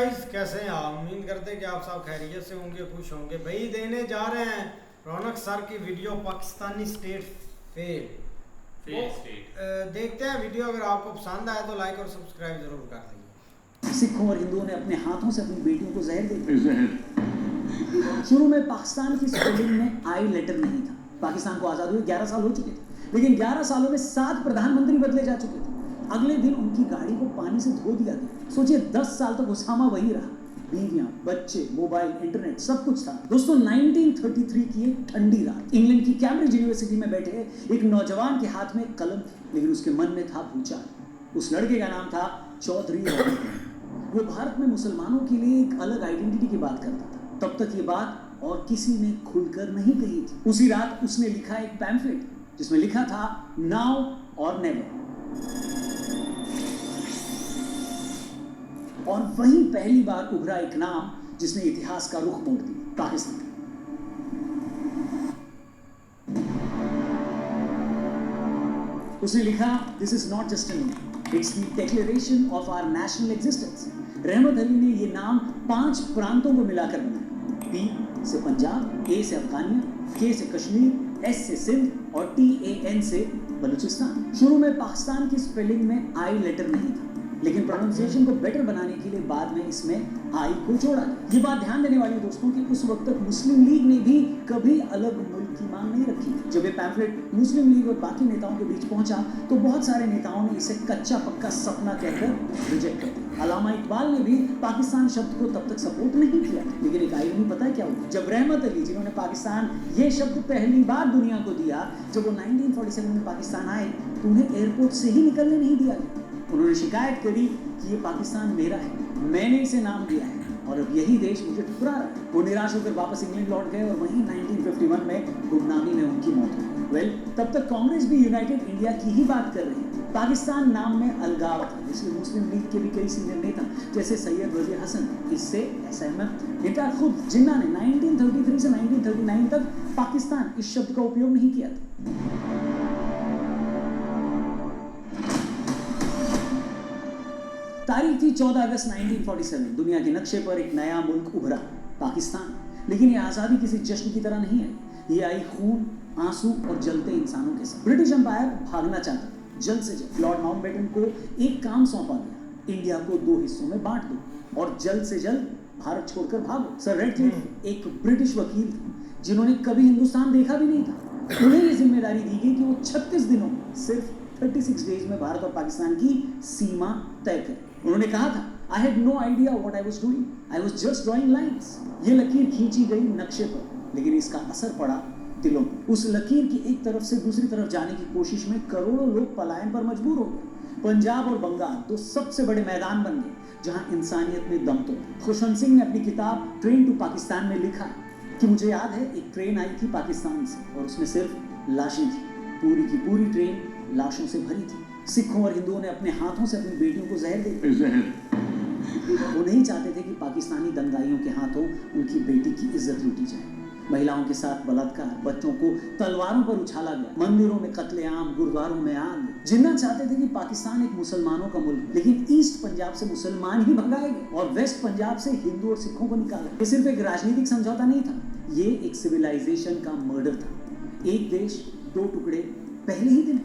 Guys, कैसे हैं आप? उम्मीद करते हैं कि आप सब खैरियत से होंगे, खुश होंगे। भाई देने जा रहे हैं रौनक सर की वीडियो पाकिस्तानी स्टेट फेल देखते हैं वीडियो। अगर आपको पसंद आए तो लाइक और सब्सक्राइब जरूर कर दीजिए। सिखों और हिंदुओं ने अपने हाथों से अपनी बेटियों को जहर दे दिया। शुरू में पाकिस्तान की स्पेलिंग में आई लेटर नहीं था। पाकिस्तान को आज़ाद हुए 11 साल हो चुके थे, लेकिन 11 सालों में 7 प्रधानमंत्री बदले जा चुके थे। अगले दिन उनकी गाड़ी को पानी से धो दिया गया। सोचिए 10 साल तक उसामा वही रहा। बीवियां, बच्चे, मोबाइल, इंटरनेट सब कुछ था। दोस्तों 1933 की एक ठंडी रात, इंग्लैंड की कैम्ब्रिज यूनिवर्सिटी में बैठे एक नौजवान के हाथ में कलम थी, लेकिन उसके मन में था भूचाल। उस लड़के का नाम था चौधरी रवि। वो भारत में मुसलमानों के लिए एक अलग आइडेंटिटी की बात करता था। तब तक ये बात और किसी ने खुलकर नहीं कही थी। उसी रात उसने लिखा एक पैम्फलेट जिसमें लिखा था नाउ और नेवर। और वहीं पहली बार उभरा एक नाम जिसने इतिहास का रुख मोड़ दिया, पाकिस्तान। उसने लिखा this is not just an name, it's the declaration of our national existence. Rahmat Ali ने ये नाम 5 प्रांतों को मिलाकर बनाया। पी से पंजाब, ए से अफगानिया, के से कश्मीर, एस से सिंध और TAN से बलूचिस्तान। शुरू में पाकिस्तान की स्पेलिंग में आई लेटर नहीं था, लेकिन प्रोनाउंसिएशन को बेटर बनाने के लिए बाद में इसमें आई को जोड़ा गया। ये बात ध्यान देने वाली है दोस्तों कि उस वक्त तक मुस्लिम लीग ने भी कभी अलग मुल्क की मांग नहीं रखी। जब ये पैम्फलेट मुस्लिम लीग और बाकी नेताओं के बीच पहुंचा तो बहुत सारे नेताओं ने इसे कच्चा पक्का सपना कहकर रिजेक्ट कर दिया। अल्लामा इकबाल ने भी पाकिस्तान शब्द को तब तक सपोर्ट नहीं किया, लेकिन एक आइरनी पता है क्या हुआ? जब रहमत अली, जिन्होंने पाकिस्तान ये शब्द पहली बार दुनिया को दिया, जब वो 1947 में पाकिस्तान आए तो उन्हें एयरपोर्ट से ही निकलने नहीं दिया गया। उन्होंने शिकायत करी कि ये पाकिस्तान मेरा है, मैंने इसे नाम दिया है और अब यही देश मुझे ठुकरा रहा है। वो निराश होकर वापस इंग्लैंड लौट गए और वहीं 1951 में गुमनामी में उनकी मौत हुई। तब तक कांग्रेस भी यूनाइटेड इंडिया की ही बात कर रही है। पाकिस्तान नाम में अलगाव था, इसलिए मुस्लिम लीग के भी कई सीनियर नेता जैसे सैयद वजीर हसन इससे असहमत। इनका खुद जिन्ना ने 1933 से 1939 तक पाकिस्तान इस शब्द का उपयोग नहीं किया था। तारीख थी 14 अगस्त 1947। दुनिया के नक्शे पर एक नया मुल्क उभरा, पाकिस्तान। लेकिन ये आज़ादी किसी जश्न की तरह नहीं आई। ये आई खून, आंसू और जलते इंसानों के साथ। ब्रिटिश एम्पायर भागना चाहता था, जल्द से जल्द। लॉर्ड माउंटबेटन को एक काम सौंपा गया, इंडिया को 2 हिस्सों में बांट दो और जल्द से जल्द भारत छोड़कर भागो। सर रेडक्लिफ एक ब्रिटिश वकील थे जिन्होंने कभी हिंदुस्तान देखा भी नहीं था। उन्हें ये जिम्मेदारी दी गई कि वो 36 दिनों में, सिर्फ 36 डेज में भारत और पाकिस्तान की सीमा तय करें। उन्होंने कहा था I had no idea what I was doing. I was just drawing lines. ये लकीर खींची गई नक्शे पर, लेकिन इसका असर पड़ा दिलों पर। उस लकीर की एक तरफ से दूसरी तरफ जाने की कोशिश में करोड़ों लोग पलायन पर मजबूर हो गए। पंजाब और बंगाल 2 सबसे बड़े मैदान बन गए जहां इंसानियत में दम तोड़ा। खुशवंत सिंह ने अपनी किताब ट्रेन टू पाकिस्तान में लिखा कि मुझे याद है एक ट्रेन आई थी पाकिस्तान से और उसमें सिर्फ लाशें थी। पूरी की पूरी ट्रेन लाशों से भरी थी। सिखों और हिंदुओं ने अपने हाथों से अपनी बेटियों को जहर दे दिया। वो नहीं चाहते थे कि पाकिस्तानी दंगाइयों के हाथों उनकी बेटी की इज्जत लूटी जाए। महिलाओं के साथ बलात्कार, बच्चों को तलवारों पर उछाला गया, मंदिरों में कत्लेआम, गुरुद्वारों में आग। जिन्ना चाहते थे कि पाकिस्तान एक मुसलमानों का मुल्क, लेकिन ईस्ट पंजाब से मुसलमान ही भगाए गए और वेस्ट पंजाब से हिंदू और सिखों को निकाला। ये सिर्फ एक राजनीतिक समझौता नहीं था, ये एक सिविलाइजेशन का मर्डर था। एक देश 2 टुकड़े पहले ही दिन।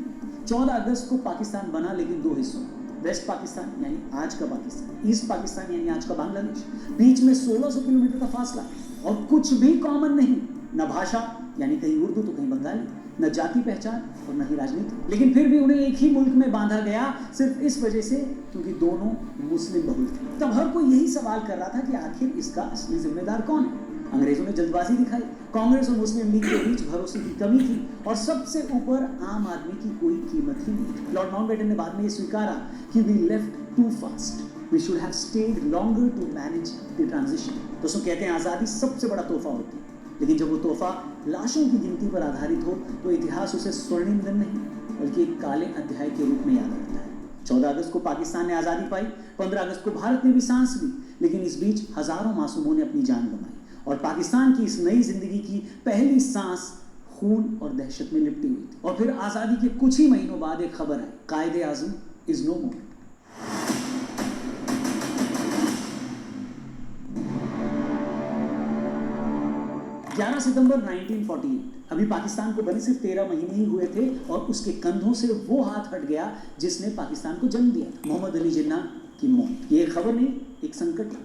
14 अगस्त को पाकिस्तान बना, लेकिन 2 हिस्सों। वेस्ट पाकिस्तान यानी आज का पाकिस्तान, ईस्ट पाकिस्तान यानी आज का बांग्लादेश। बीच में 1600 किलोमीटर का फासला और कुछ भी कॉमन नहीं। न भाषा यानी कहीं उर्दू तो कहीं बंगाली, न जाति पहचान और न ही राजनीति। लेकिन फिर भी उन्हें एक ही मुल्क में बांधा गया, सिर्फ इस वजह से क्योंकि दोनों मुस्लिम बहुल थे। तब हर कोई यही सवाल कर रहा था कि आखिर इसका असली जिम्मेदार कौन है। अंग्रेजों ने जल्दबाजी दिखाई, कांग्रेस और मुस्लिम लीग के बीच भरोसे की कमी थी और सबसे ऊपर आम आदमी की कोई कीमत ही नहीं। लॉर्ड माउंटबेटन ने बाद में ये स्वीकारा कि we left too fast, we should have stayed longer to manage the transition. दोस्तों कहते हैं आज़ादी सबसे बड़ा तोहफा होती है, लेकिन जब वो तोहफा लाशों की गिनती पर आधारित हो तो इतिहास उसे स्वर्णिम दिन नहीं बल्कि एक काले अध्याय के रूप में याद रखता है। 14 अगस्त को पाकिस्तान ने आज़ादी पाई, 15 अगस्त को भारत ने भी सांस ली, लेकिन इस बीच हजारों मासूमों ने अपनी जान गंवाई और पाकिस्तान की इस नई जिंदगी की पहली सांस खून और दहशत में लिपटी हुई थी। और फिर आज़ादी के कुछ ही महीनों बाद एक खबर आई, कायदे आज़म इज नो मोर। 11 सितंबर 1948, अभी पाकिस्तान को बने सिर्फ 13 महीने ही हुए थे और उसके कंधों से वो हाथ हट गया जिसने पाकिस्तान को जन्म दिया, मोहम्मद अली जिन्ना की मौत। ये खबर नहीं, एक संकट है,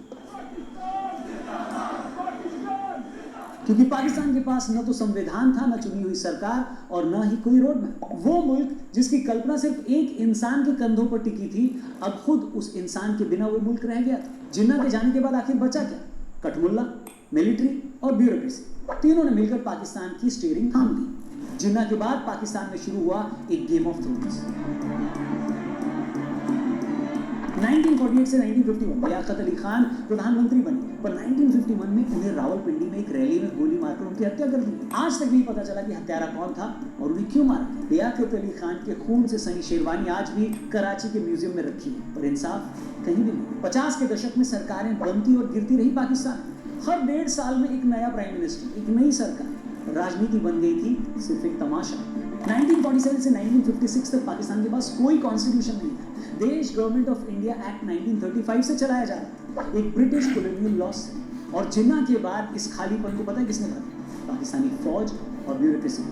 क्योंकि पाकिस्तान के पास न तो संविधान था, न चुनी हुई सरकार और न ही कोई रोड मैप। वो मुल्क जिसकी कल्पना सिर्फ एक इंसान के कंधों पर टिकी थी, अब खुद उस इंसान के बिना वो मुल्क रह गया था। जिन्ना के जाने के बाद आखिर बचा क्या? कठमुल्ला, मिलिट्री और ब्यूरोक्रेसी, तीनों ने मिलकर पाकिस्तान की स्टीयरिंग थाम दी। जिन्ना के बाद पाकिस्तान में शुरू हुआ एक गेम ऑफ थ्रोन्स। 1948 से 1951 लियाकत अली खान प्रधानमंत्री बने, पर 1951 में उन्हें रावलपिंडी में एक रैली में गोली मारकर उनकी हत्या कर दी। आज तक नहीं पता चला कि हत्यारा कौन था और उन्हें क्यों मारा गया। लियाकत अली खान के खून से सनी शेरवानी आज भी कराची के म्यूजियम में रखी है, पर इंसाफ कहीं भी नहीं। 50 के दशक में सरकारें बनती और गिरती रही पाकिस्तान। हर 1.5 साल में एक नया प्राइम मिनिस्टर, एक नई सरकार। राजनीति बन गई थी सिर्फ एक तमाशा। 1947 से 1956 तक पाकिस्तान के पास कोई कॉन्स्टिट्यूशन नहीं था। देश गवर्नमेंट ऑफ इंडिया एक्ट 1935 से चलाया जा रहा था, एक ब्रिटिश कॉलोनियल लॉ से। और जिन्ना के बाद इस खालीपन को पता है किसने भरा? पाकिस्तानी फौज और ब्यूरोक्रेसी।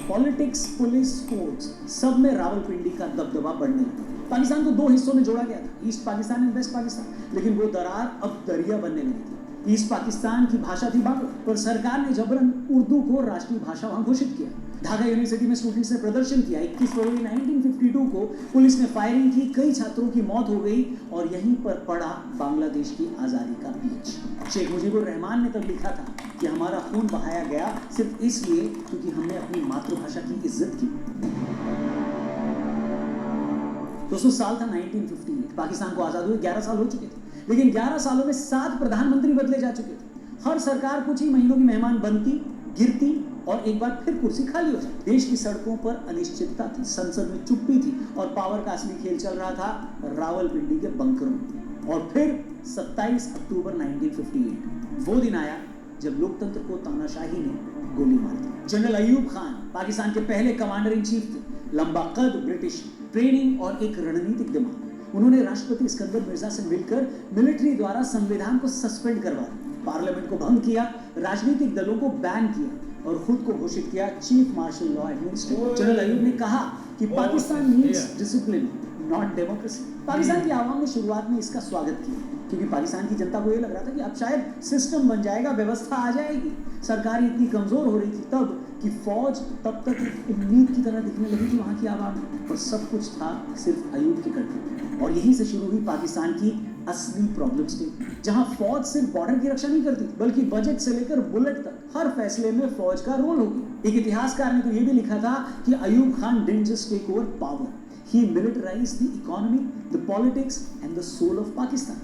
पॉलिटिक्स, पुलिस, स्पोर्ट्स, सब में रावलपिंडी का दबदबा बढ़ने लगा। पाकिस्तान को 2 हिस्सों में जोड़ा गया था, ईस्ट पाकिस्तान और वेस्ट पाकिस्तान, लेकिन वो दरार अब दरिया बनने लगी थी। ईस्ट पाकिस्तान की भाषा थी बांग्ला, पर सरकार ने जबरन उर्दू को राष्ट्रीय भाषा वहां घोषित किया। ढाका यूनिवर्सिटी में स्टूडेंट्स ने प्रदर्शन किया। 21 फरवरी 1952 को पुलिस ने फायरिंग की, कई छात्रों की मौत हो गई और यहीं पर पड़ा बांग्लादेश की आज़ादी का बीज। शेख मुजीबुर रहमान ने तब लिखा था कि हमारा खून बहाया गया सिर्फ इसलिए क्योंकि हमने अपनी मातृभाषा की इज्जत की। दोस्तों, साल था 1958, पाकिस्तान को आज़ाद हुए 11 साल हो चुके थे, लेकिन 11 सालों में 7 प्रधानमंत्री बदले जा चुके थे। हर सरकार कुछ ही महीनों की मेहमान बनती, गिरती और एक बार फिर कुर्सी खाली हो जाती। देश की सड़कों पर अनिश्चितता थी, संसद में चुप्पी थी और पावर का असली खेल चल रहा था रावलपिंडी के बंकरों में। और फिर 27 अक्टूबर 1958 वो दिन आया जब लोकतंत्र को तानाशाही ने गोली मार दी। जनरल अयूब खान पाकिस्तान के पहले कमांडर इन चीफ थे, लंबा कद, ब्रिटिश ट्रेनिंग और एक रणनीतिक दिमाग। उन्होंने राष्ट्रपति सिकंदर मिर्जा से मिलकर मिलिट्री द्वारा संविधान को सस्पेंड करवा दिया, पार्लियामेंट को भंग किया, राजनीतिक दलों को बैन किया और खुद को घोषित किया chief marshal law administrator. General Ayub ने कहा कि Pakistan needs discipline, not democracy. Pakistan की आवाम ने शुरुआत में इसका स्वागत किया, क्योंकि पाकिस्तान की जनता को ये लग रहा था कि अब शायद सिस्टम बन जाएगा, व्यवस्था आ जाएगी। सरकार इतनी कमजोर हो रही थी तब कि फौज तब तक उम्मीद की तरह दिखने लगी थी वहां की आवाम में, और सब कुछ था सिर्फ अयूब के कंट्रोल। और यहीं से शुरू हुई पाकिस्तान की असली प्रॉब्लम स्टेट, जहां फौज सिर्फ बॉर्डर की रक्षा नहीं करती, बल्कि बजट से लेकर बुलेट तक हर फैसले में फौज का रोल होगी। एक इतिहासकार ने तो ये भी लिखा था कि Ayub Khan didn't just take over power, he militarised the economy, the politics and the soul of Pakistan.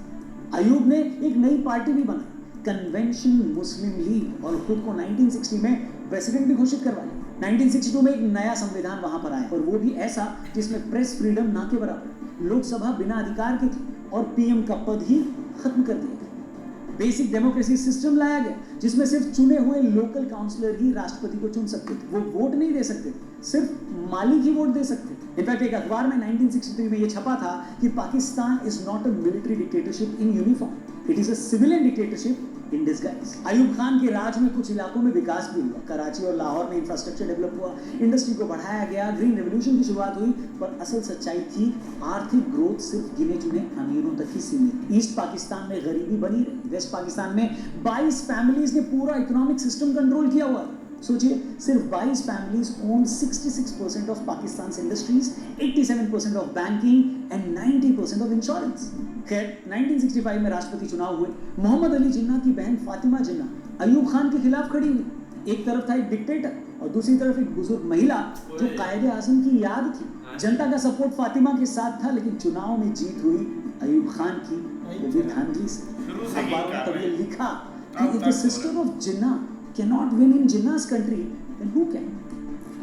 Ayub ने एक नई पार्टी भी बनाई, कन्वेंशन मुस्लिम लीग, और खुद को 1960 में प्रेसिडेंट भी घोषित करवा लिया। 1962 में एक नया संविधान वहां पर आया, और वो भी ऐसा जिसमें प्रेस फ्रीडम ना के बराबर, लोकसभा बिना अधिकार की थी और पीएम का पद ही खत्म कर दिया गया। बेसिक डेमोक्रेसी सिस्टम लाया गया, जिसमें सिर्फ चुने हुए लोकल काउंसलर ही राष्ट्रपति को चुन सकते थे। वो वोट नहीं दे सकते थे, सिर्फ मालिक ही वोट दे सकते थे। इनफैक्ट एक अखबार में 1963 में ये छपा था कि Pakistan is not a military dictatorship in uniform, it is a civilian dictatorship in disguise. Ayub Khan के राज में कुछ इलाकों में विकास भी हुआ, कराची और लाहौर में इंफ्रास्ट्रक्चर डेवलप हुआ, इंडस्ट्री को बढ़ाया गया, ग्रीन रेवोल्यूशन की शुरुआत हुई, पर असल सच्चाई थी आर्थिक ग्रोथ सिर्फ गिने चुने अमीरों तक ही सीमित। ईस्ट पाकिस्तान में गरीबी बनी रही, वेस्ट पाकिस्तान में 22 फैमिलीज ने पूरा इकोनॉमिक सिस्टम कंट्रोल किया हुआ। सोचिए, सिर्फ 22 families own 66% of Pakistan industries, 87% of banking and 90% of insurance. खैर, 1965 में राष्ट्रपति चुनाव हुए। मोहम्मद अली जिन्ना की बहन फातिमा जिन्ना अयूब खान के खिलाफ खड़ी हुई। एक तरफ था एक डिक्टेटर और दूसरी तरफ एक बुजुर्ग महिला जो कायदे आज़म की याद थी। जनता का सपोर्ट फातिमा के साथ था, लेकिन चुनाव में जीत हुई अयूब खान की, वो भी धांधली से। अखबारों में तब ये लिखा कि if the sister of Jinnah cannot win in Jinnah's country, then who can?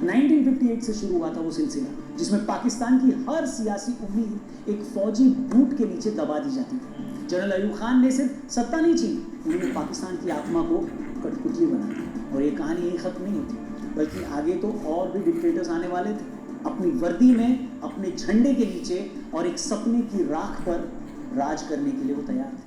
1958 से शुरू हुआ था वो सिलसिला, जिसमें पाकिस्तान की हर सियासी उम्मीद एक फौजी बूट के नीचे दबा दी जाती थी। जनरल अयूब खान ने सिर्फ सत्ता नहीं छीनी, उन्होंने पाकिस्तान की आत्मा को कठपुतली बनाया। और ये कहानी यही खत्म नहीं होती, बल्कि आगे तो और भी डिक्टेटर्स आने वाले थे, अपनी वर्दी में, अपने झंडे के नीचे और एक सपने की राख पर राज करने के लिए वो तैयार थे।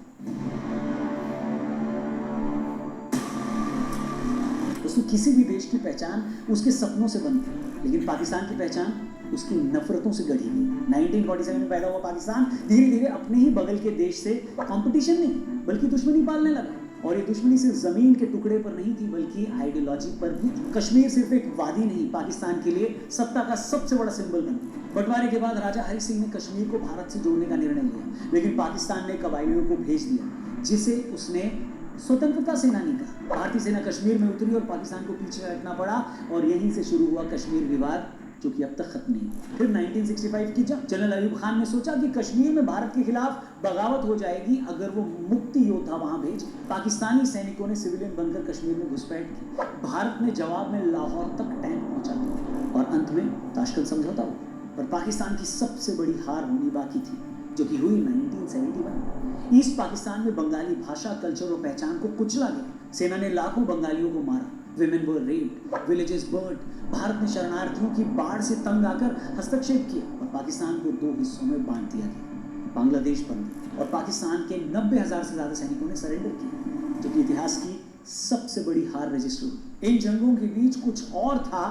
दोस्तों किसी भी देश की पहचान उसके सपनों से बनती है, लेकिन पाकिस्तान की पहचान उसकी नफरतों से गढ़ी गई। 1947 में पैदा हुआ पाकिस्तान धीरे धीरे अपने ही बगल के देश से कंपटीशन नहीं बल्कि दुश्मनी पालने लगा, और ये दुश्मनी सिर्फ जमीन के टुकड़े पर नहीं थी बल्कि आइडियोलॉजी पर भी। कश्मीर सिर्फ एक वादी नहीं, पाकिस्तान के लिए सत्ता का सबसे बड़ा सिंबल बन गया। बंटवारे के बाद राजा हरि सिंह ने कश्मीर को भारत से जोड़ने का निर्णय लिया, लेकिन पाकिस्तान ने कबायलियों को भेज दिया, जिसे उसने स्वतंत्रता सेनानी कहा। भारतीय सेना कश्मीर में उतरी और पाकिस्तान को पीछे हटना पड़ा, और यहीं से शुरू हुआ कश्मीर विवाद, जो कि अब तक खत्म नहीं हुआ। फिर 1965 की जंग। जनरल अयूब खान ने सोचा कि कश्मीर में भारत के खिलाफ बगावत हो जाएगी अगर वो मुक्ति योद्धा वहां भेजे। पाकिस्तानी सैनिकों ने सिविलियन बनकर कश्मीर में घुसपैठ की। भारत ने जवाब में लाहौर तक टैंक पहुंचा दिया, और अंत में ताशकंद समझौता हुआ। पर पाकिस्तान की सबसे बड़ी हार होनी बाकी थी, जो कि हुई 1971। ईस्ट पाकिस्तान में बंगाली भाषा, कल्चर और पहचान को कुचला गया। सेना ने लाखों बंगालियों को मारा, women were raped, villages burned. Bharat ने शरणार्थियों की बाढ़ से तंग आकर हस्तक्षेप किया और पाकिस्तान को 2 हिस्सों में बांट दिया गया। बांग्लादेश बन गया और पाकिस्तान के 90,000 से ज्यादा सैनिकों ने सरेंडर किया, जो कि इतिहास की सबसे बड़ी हार रजिस्टर हुई। इन जंगों के बीच कुछ और था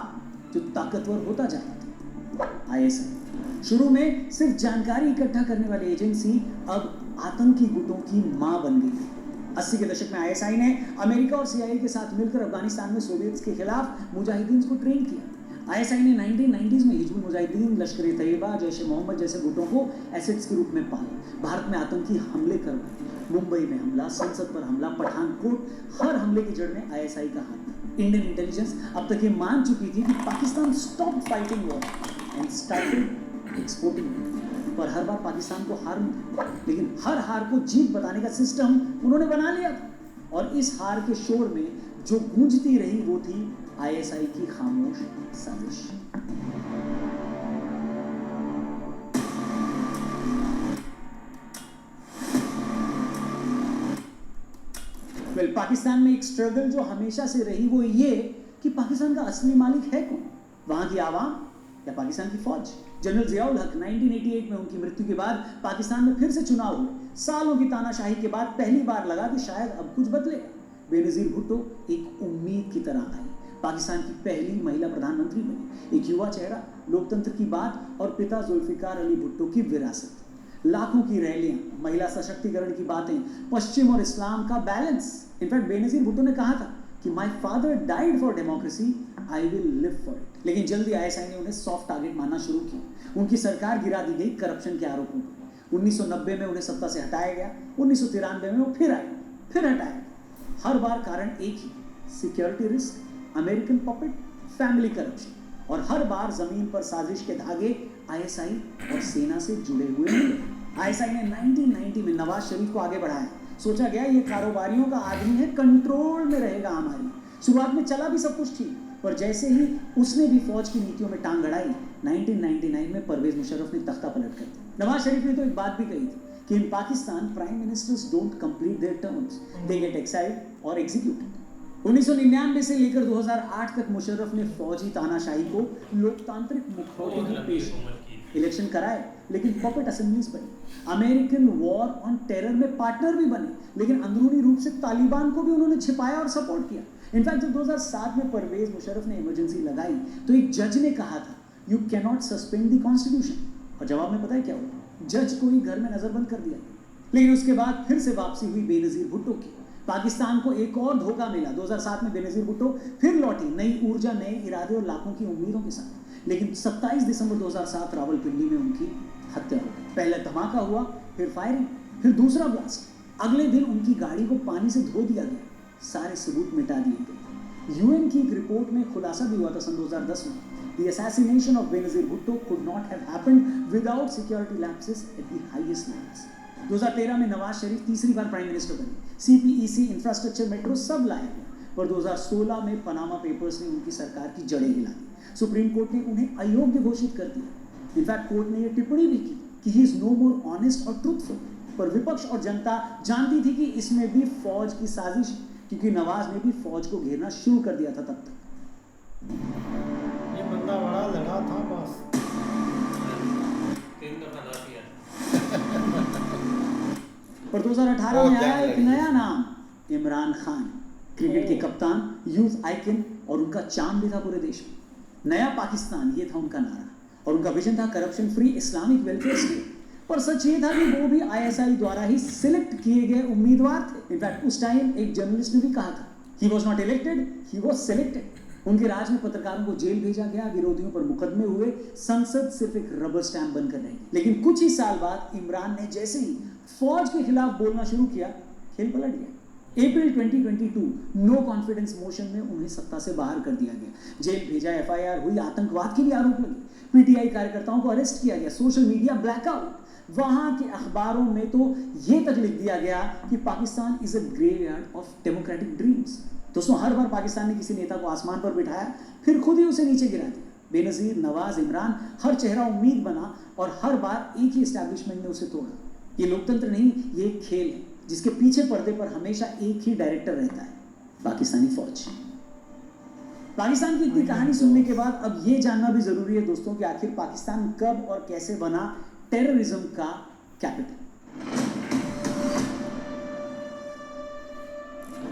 जो ताकतवर होता जा रहा था, ISI। शुरू में सिर्फ जानकारी इकट्ठा करने वाली एजेंसी अब आतंकी गुटों की मां बन गई। 80 के दशक में ISI ने अमेरिका और CIA के साथ मिलकर अफगानिस्तान में सोवियत के खिलाफ मुजाहिदीन को ट्रेन किया। ISI ने 1990s में हिजबुल मुजाहिदीन, लश्कर ए तैयबा, जैश ए मोहम्मद जैसे गुटों को एसेट्स के रूप में पाला। भारत में आतंकी हमले करवाए, मुंबई में हमला, संसद पर हमला, पठानकोट, हर हमले की जड़ में ISI का हाथ था। इंडियन इंटेलिजेंस अब तक ये मान चुकी थी कि Pakistan stop fighting war and started exporting. पर हर बार पाकिस्तान को हार मिली, लेकिन हर हार को जीत बताने का सिस्टम उन्होंने बना लिया था। और इस हार के शोर में जो गूंजती रही वो थी ISI की खामोश साजिश। पाकिस्तान में एक स्ट्रगल जो हमेशा से रही वो ये कि पाकिस्तान का असली मालिक है कौन, वहां की आवाम या पाकिस्तान की फौज। जनरल जियाउल हक 1988 में उनकी मृत्यु के बाद पाकिस्तान में फिर से चुनाव हुए। सालों की तानाशाही के बाद पहली बार लगा कि शायद अब कुछ बदलेगा। बेनजीर भुट्टो एक उम्मीद की तरह आई, पाकिस्तान की पहली महिला प्रधानमंत्री बनी। एक युवा चेहरा, लोकतंत्र की बात और पिता जुल्फिकार अली भुट्टो की विरासत। लाखों की रैलियां, महिला सशक्तिकरण की बातें, पश्चिम और इस्लाम का बैलेंस। इनफैक्ट बेनजीर भुट्टो ने कहा था कि my father died for democracy, I will live for it. लेकिन जल्दी ISI ने उन्हें सॉफ्ट टारगेट मानना शुरू किया। उनकी सरकार गिरा दी गई करप्शन के आरोपों पर। 1990 में उन्हें सत्ता से हटाया गया, 1993 में वो फिर आए, फिर हटाया गया। हर बार कारण एक ही, security risk, American puppet, family corruption. और हर बार जमीन पर साजिश के धागे ISI और सेना से जुड़े हुए मिले। ISI ने 1990 में नवाज शरीफ को आगे बढ़ाया। सोचा गया ये कारोबारियों का आदमी है, कंट्रोल में रहेगा हमारी। शुरुआत में चला भी सब कुछ ठीक, पर जैसे ही उसने भी फौज की नीतियों में टांग अड़ाई, 1999 में परवेज मुशर्रफ ने तख्ता पलट कर दिया। नवाज शरीफ ने तो एक बात भी कही थी कि in Pakistan prime ministers don't complete their terms, they get exiled और एग्जीक्यूटेड। 1999 से लेकर 2008 तक मुशर्रफ ने फौजी तानाशाही को लोकतांत्रिक मुखौटे में पेश किया। इलेक्शन कराए लेकिन पपेट असेंबलीज बनी। अमेरिकन वॉर ऑन टेरर में पार्टनर भी बने, लेकिन अंदरूनी रूप से तालिबान को भी उन्होंने छिपाया और सपोर्ट किया। इनफैक्ट जब 2007 में परवेज मुशर्रफ ने इमरजेंसी लगाई तो एक जज ने कहा था you can not suspend the constitution, और जवाब में पता है क्या हुआ? जज को ही घर में नजरबंद कर दिया। लेकिन उसके बाद फिर से वापसी हुई बेनजीर भुट्टो की। पाकिस्तान को एक और धोखा मिला। 2007 में बेनजीर भुट्टो फिर लौटी, नई ऊर्जा, नए इरादे और लाखों की उम्मीदों के साथ। लेकिन 27 दिसंबर 2007 रावलपिंडी में उनकी हत्या हो गई। पहले धमाका हुआ, फिर फायरिंग, फिर दूसरा ब्लास्ट। अगले दिन उनकी गाड़ी को पानी से धो दिया गया, सारे सबूत मिटा दिए गए। UN की एक रिपोर्ट में खुलासा भी हुआ था सन 2010 में, the assassination of Benazir Bhutto could not have happened without security lapses at the highest levels। 2013 में नवाज शरीफ तीसरी बार प्राइम मिनिस्टर बने। CPEC, इंफ्रास्ट्रक्चर, मेट्रो सब लाया गया। पर 2016 में पनामा पेपर्स ने उनकी सरकार की जड़ें हिला दी। सुप्रीम कोर्ट ने उन्हें अयोग्य घोषित कर दिया। इनफैक्ट कोर्ट ने यह टिप्पणी भी की कि he is no more honest और ट्रूथफुल। पर विपक्ष और जनता जानती थी कि इसमें भी फौज की साजिश, क्योंकि नवाज ने भी फौज को घेरना शुरू कर दिया था तब तक। ये बंदा बड़ा लड़ा था बस। पर 2018 में आया एक नया नाम, इमरान खान। क्रिकेट के कप्तान, यूथ आइकन, और उनका चार्म भी था पूरे देश में। नया पाकिस्तान ये था उनका नारा, और उनका विजन था corruption free Islamic welfare state. पर सच ये था कि वो भी आईएसआई द्वारा ही सिलेक्ट किए गए उम्मीदवार थे। इनफैक्ट उस टाइम एक जर्नलिस्ट ने भी कहा था, he was not elected, he was selected. उनके राज में पत्रकारों को जेल भेजा गया, विरोधियों पर मुकदमे हुए, संसद सिर्फ एक रबर स्टैंप बनकर रही। लेकिन कुछ ही साल बाद इमरान ने जैसे ही फौज के खिलाफ बोलना शुरू किया, खेल पलट गया। अप्रैल 2022 नो कॉन्फिडेंस मोशन में उन्हें सत्ता से बाहर कर दिया गया, जेल भेजा, एफआईआर हुई, आतंकवाद के भी आरोप लगे, पीटीआई कार्यकर्ताओं को अरेस्ट किया गया, सोशल मीडिया ब्लैकआउट। वहां के अखबारों में तो ये तक लिख दिया गया कि Pakistan is a graveyard of democratic dreams. दोस्तों, हर बार पाकिस्तान ने किसी नेता को आसमान पर बिठाया, फिर खुद ही उसे नीचे गिरा दिया। बेनजीर, नवाज, इमरान, हर चेहरा उम्मीद बना और हर बार एक ही एस्टैब्लिशमेंट ने उसे तोड़ा। ये लोकतंत्र नहीं, ये एक खेल है जिसके पीछे पर्दे पर हमेशा एक ही डायरेक्टर रहता है, पाकिस्तानी फौज। पाकिस्तान की इतनी कहानी सुनने के बाद अब ये जानना भी जरूरी है दोस्तों कि आखिर पाकिस्तान कब और कैसे बना टेररिज्म का कैपिटल।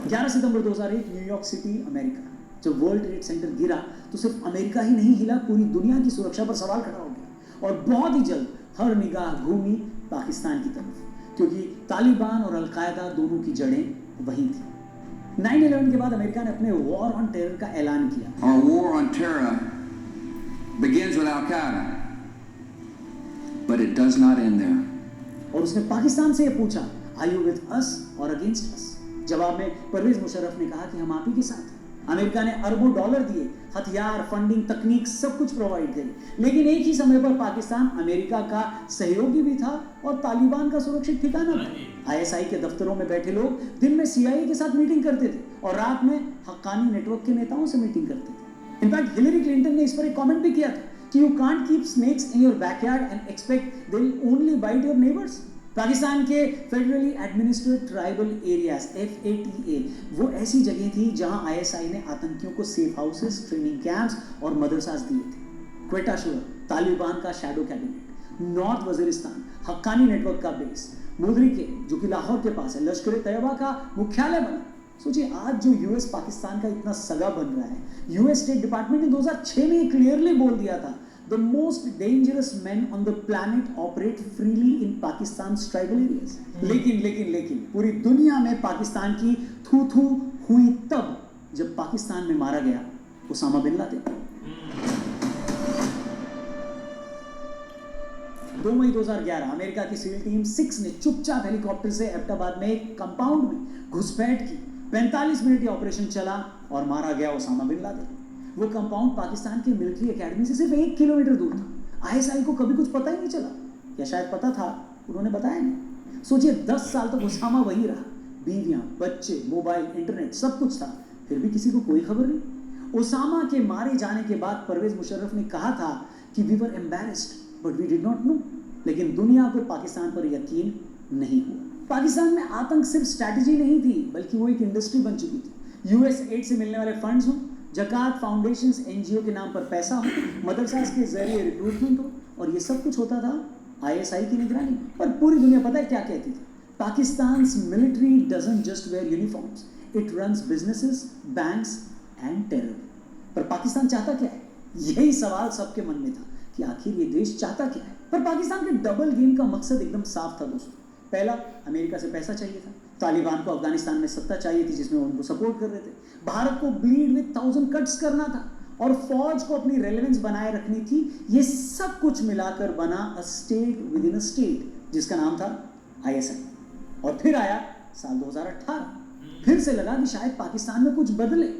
11 सितंबर 2001 न्यूयॉर्क सिटी, अमेरिका। जब वर्ल्ड ट्रेड सेंटर गिरा तो सिर्फ अमेरिका ही नहीं हिला, पूरी दुनिया की सुरक्षा पर सवाल खड़ा हो गया। और बहुत ही जल्द हर निगाह घूमी पाकिस्तान की तरफ, क्योंकि तालिबान और अलकायदा दोनों की जड़ें वहीं थी। 9/11 के बाद अमेरिका ने अपने वॉर ऑन टेरर का ऐलान किया। Our war on terror begins with Al-Qaeda, but it does not end there. और उसने पाकिस्तान से यह पूछा, आर यू विद अस और अगेंस्ट अस? जवाब में परवेज मुशर्रफ ने कहा कि हम आप ही के साथ हैं। अमेरिका ने अरबों डॉलर दिए, हथियार, फंडिंग, तकनीक सब कुछ प्रोवाइड करी। लेकिन एक ही समय पर पाकिस्तान अमेरिका का सहयोगी भी था और तालिबान का सुरक्षित ठिकाना था। आईएसआई के दफ्तरों में बैठे लोग दिन में सीआईए के साथ मीटिंग करते थे और रात में हक्कानी नेटवर्क के नेताओं से मीटिंग करते थे। इनफैक्ट हिलेरी क्लिंटन ने इस पर एक कमेंट भी किया था कि you can't keep snakes in your backyard and expect they will only bite your neighbours. Pakistan के federally administered tribal areas FATA वो ऐसी जगह थी जहां आईएसआई ने आतंकियों को सेफ हाउसेस, ट्रेनिंग कैंप्स और मदरसास दिए थे। क्वेटा शोर, तालिबान का shadow cabinet. North Waziristan, Haqqani network का बेस। मुदरिके, जो कि लाहौर के पास है, लश्कर तैयबा का मुख्यालय बना। सोचिए, आज जो यूएस पाकिस्तान का इतना सगा बन रहा है, यूएस स्टेट डिपार्टमेंट ने 2006 में क्लियरली बोल दिया था, the most dangerous men on the planet operate freely in Pakistan's tribal areas. लेकिन पूरी दुनिया में पाकिस्तान की थू थू हुई तब जब पाकिस्तान में मारा गया उसामा बिन लादेन। 2 मई 2011 अमेरिका की सील टीम 6 ने चुपचाप हेलीकॉप्टर से एबटाबाद में एक कंपाउंड में घुसपैठ की। 45 मिनट ये ऑपरेशन चला और मारा गया उसामा बिन लादेन। वो कंपाउंड पाकिस्तान की मिलिट्री एकेडमी से सिर्फ 1 किलोमीटर दूर था। आईएसआई को कभी कुछ पता ही नहीं चला, या शायद पता था, उन्होंने बताया नहीं। सोचिए, 10 साल तक उसामा वहीं रहा, बीवियां, बच्चे, मोबाइल, इंटरनेट सब कुछ था, फिर भी किसी को कोई खबर नहीं। उसामा के मारे जाने के बाद परवेज मुशर्रफ ने कहा था कि we were embarrassed but we did not know. लेकिन दुनिया को पाकिस्तान पर यकीन नहीं हुआ। पाकिस्तान में आतंक सिर्फ स्ट्रैटेजी नहीं थी, बल्कि वो एक इंडस्ट्री बन चुकी थी। यूएस एड से मिलने वाले फंड्स हों, जकात, फाउंडेशंस, एनजीओ के नाम पर पैसा हो, मदरसास के जरिए रिक्रूटमेंट हो, और ये सब कुछ होता था आईएसआई की निगरानी। पर पूरी दुनिया पता है क्या कहती थी? पाकिस्तान's military doesn't just wear uniforms, it runs businesses, banks and terror। पर पाकिस्तान चाहता क्या है? यही सवाल सबके मन में था कि आखिर ये देश चाहता क्या है। पर पाकिस्तान के डबल गेम का मकसद एकदम साफ था दोस्तों। पहला, अमेरिका से पैसा चाहिए था, तालिबान को अफगानिस्तान में सत्ता चाहिए थी जिसमें उनको सपोर्ट कर रहे थे, भारत को ब्लीड विद 1000 कट्स करना था, और फौज को अपनी रेलेवेंस बनाए रखनी थी। ये सब कुछ मिलाकर बना a state with in a state, जिसका नाम था आईएसआई। और फिर आया साल 2018, फिर से लगा कि शायद पाकिस्तान में कुछ बदले।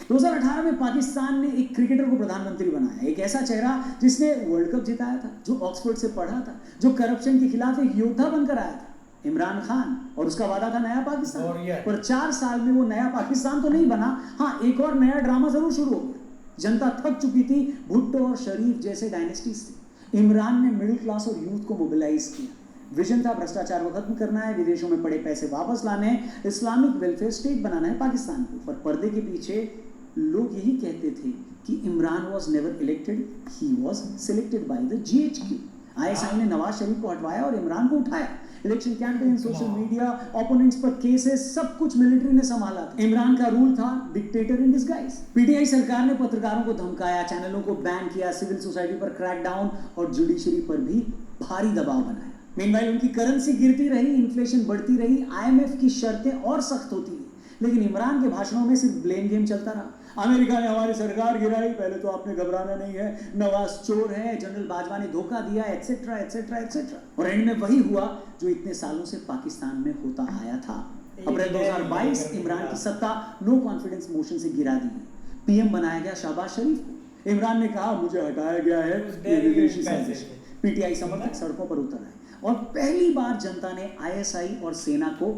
2018 में पाकिस्तान ने एक क्रिकेटर को प्रधानमंत्री बनाया, एक ऐसा चेहरा जिसने वर्ल्ड कप जिताया था, जो ऑक्सफोर्ड से पढ़ा था, जो करप्शन के खिलाफ एक योद्धा बनकर आया था, इमरान खान। और उसका वादा था नया पाकिस्तान। पर 4 साल में वो नया पाकिस्तान तो नहीं बना। हाँ, एक और नया ड्रामा जरूर शुरू हो गया। जनता थक चुकी थी भुट्टो और शरीफ जैसे डायनेस्टीज से। इमरान ने मिडिल क्लास और यूथ को मोबिलाइज किया। विजन था भ्रष्टाचार को खत्म करना है, विदेशों में पड़े पैसे वापस लाने हैं, इस्लामिक वेलफेयर स्टेट बनाना है पाकिस्तान को। पर पर्दे के पीछे लोग यही कहते थे कि Imran was never elected, he was selected by the GHQ। ISI ने नवाज शरीफ को हटवाया और इमरान को उठाया। Election campaign, social media, opponents पर केसेस, सब कुछ मिलिट्री ने संभाला था। इमरान का रूल था डिक्टेटर इन डिस्गाइज। पीटीआई सरकार ने पत्रकारों को धमकाया, चैनलों को बैन किया, सिविल सोसाइटी पर क्रैकडाउन और जुडिशरी पर भी भारी दबाव बनाया। मीनवाइल उनकी करेंसी गिरती रही, इन्फ्लेशन बढ़ती रही, आईएमएफ की शर्तें और सख्त होती रही, लेकिन इमरान के भाषणों में सिर्फ ब्लेम गेम चलता रहा। अमेरिका ने हमारी सरकार गिराई, पहले तो आपने घबराना नहीं है, नवाज चोर है, जनरल बाजवा ने धोखा दिया, एटसेट्रा एटसेट्रा एटसेट्रा। और एंड में वही हुआ जो इतने सालों से पाकिस्तान में होता आया था। अप्रैल 2022 इमरान की सत्ता नो कॉन्फिडेंस मोशन से गिरा दी। पीएम बनाया गया शहबाज शरीफ को। इमरान ने कहा मुझे हटाया गया है, ये विदेशी साजिश। पीटीआई समर्थक सड़कों पर उतर आए और पहली बार जनता ने आईएसआई और सेना को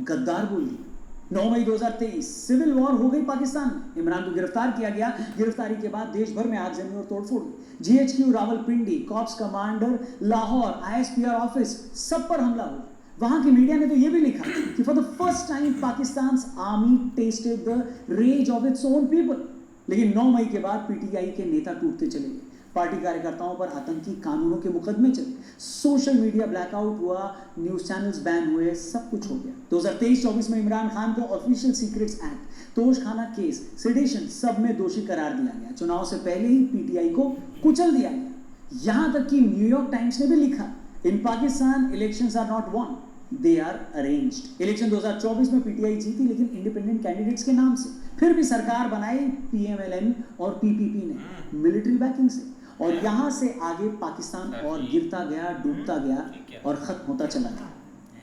गद्दार बोल दिया। 9 मई 2023 सिविल वॉर हो गई पाकिस्तान में। इमरान को गिरफ्तार किया गया। गिरफ्तारी के बाद देश भर में आगजनी और तोड़फोड़ हुई। GHQ, Rawalpindi, cops commander, Lahore, ISPR office, सब पर हमला हुआ। वहां की मीडिया ने तो ये भी लिखा कि for the first time Pakistan army tested the rage of its own people. लेकिन 9 मई के बाद पीटीआई के नेता टूटते चले गए। पार्टी कार्यकर्ताओं पर आतंकी कानूनों के मुकदमे चले, सोशल मीडिया ब्लैकआउट हुआ, न्यूज चैनल्स बैन हुए, सब कुछ हो गया। 2023-24 में इमरान खान को official secrets act, Toshakhana case, sedition, सब में दोषी करार दिया गया। चुनाव से पहले ही पीटीआई को कुचल दिया गया। यहां तक कि न्यूयॉर्क टाइम्स ने भी लिखा, in Pakistan elections are not won, they are arranged. Election 2024 में पीटीआई जीती, लेकिन इंडिपेंडेंट कैंडिडेट्स के नाम से। फिर भी सरकार बनाई पीएमएलएन और पीपीपी ने, मिलिट्री बैकिंग से। और यहां से आगे पाकिस्तान और गिरता गया, डूबता गया और खत्म होता चला गया।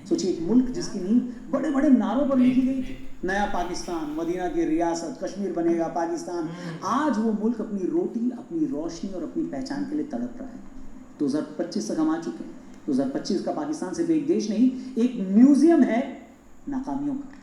सोचिए, एक मुल्क जिसकी नींव बड़े बड़े नारों पर लिखी गई थी, नया पाकिस्तान, मदीना की रियासत, कश्मीर बनेगा पाकिस्तान, आज वो मुल्क अपनी रोटी, अपनी रोशनी और अपनी पहचान के लिए तड़प रहा है। 2025 तक हम आ चुके हैं। 2025 का पाकिस्तान सिर्फ एक देश नहीं, एक म्यूजियम है नाकामियों का।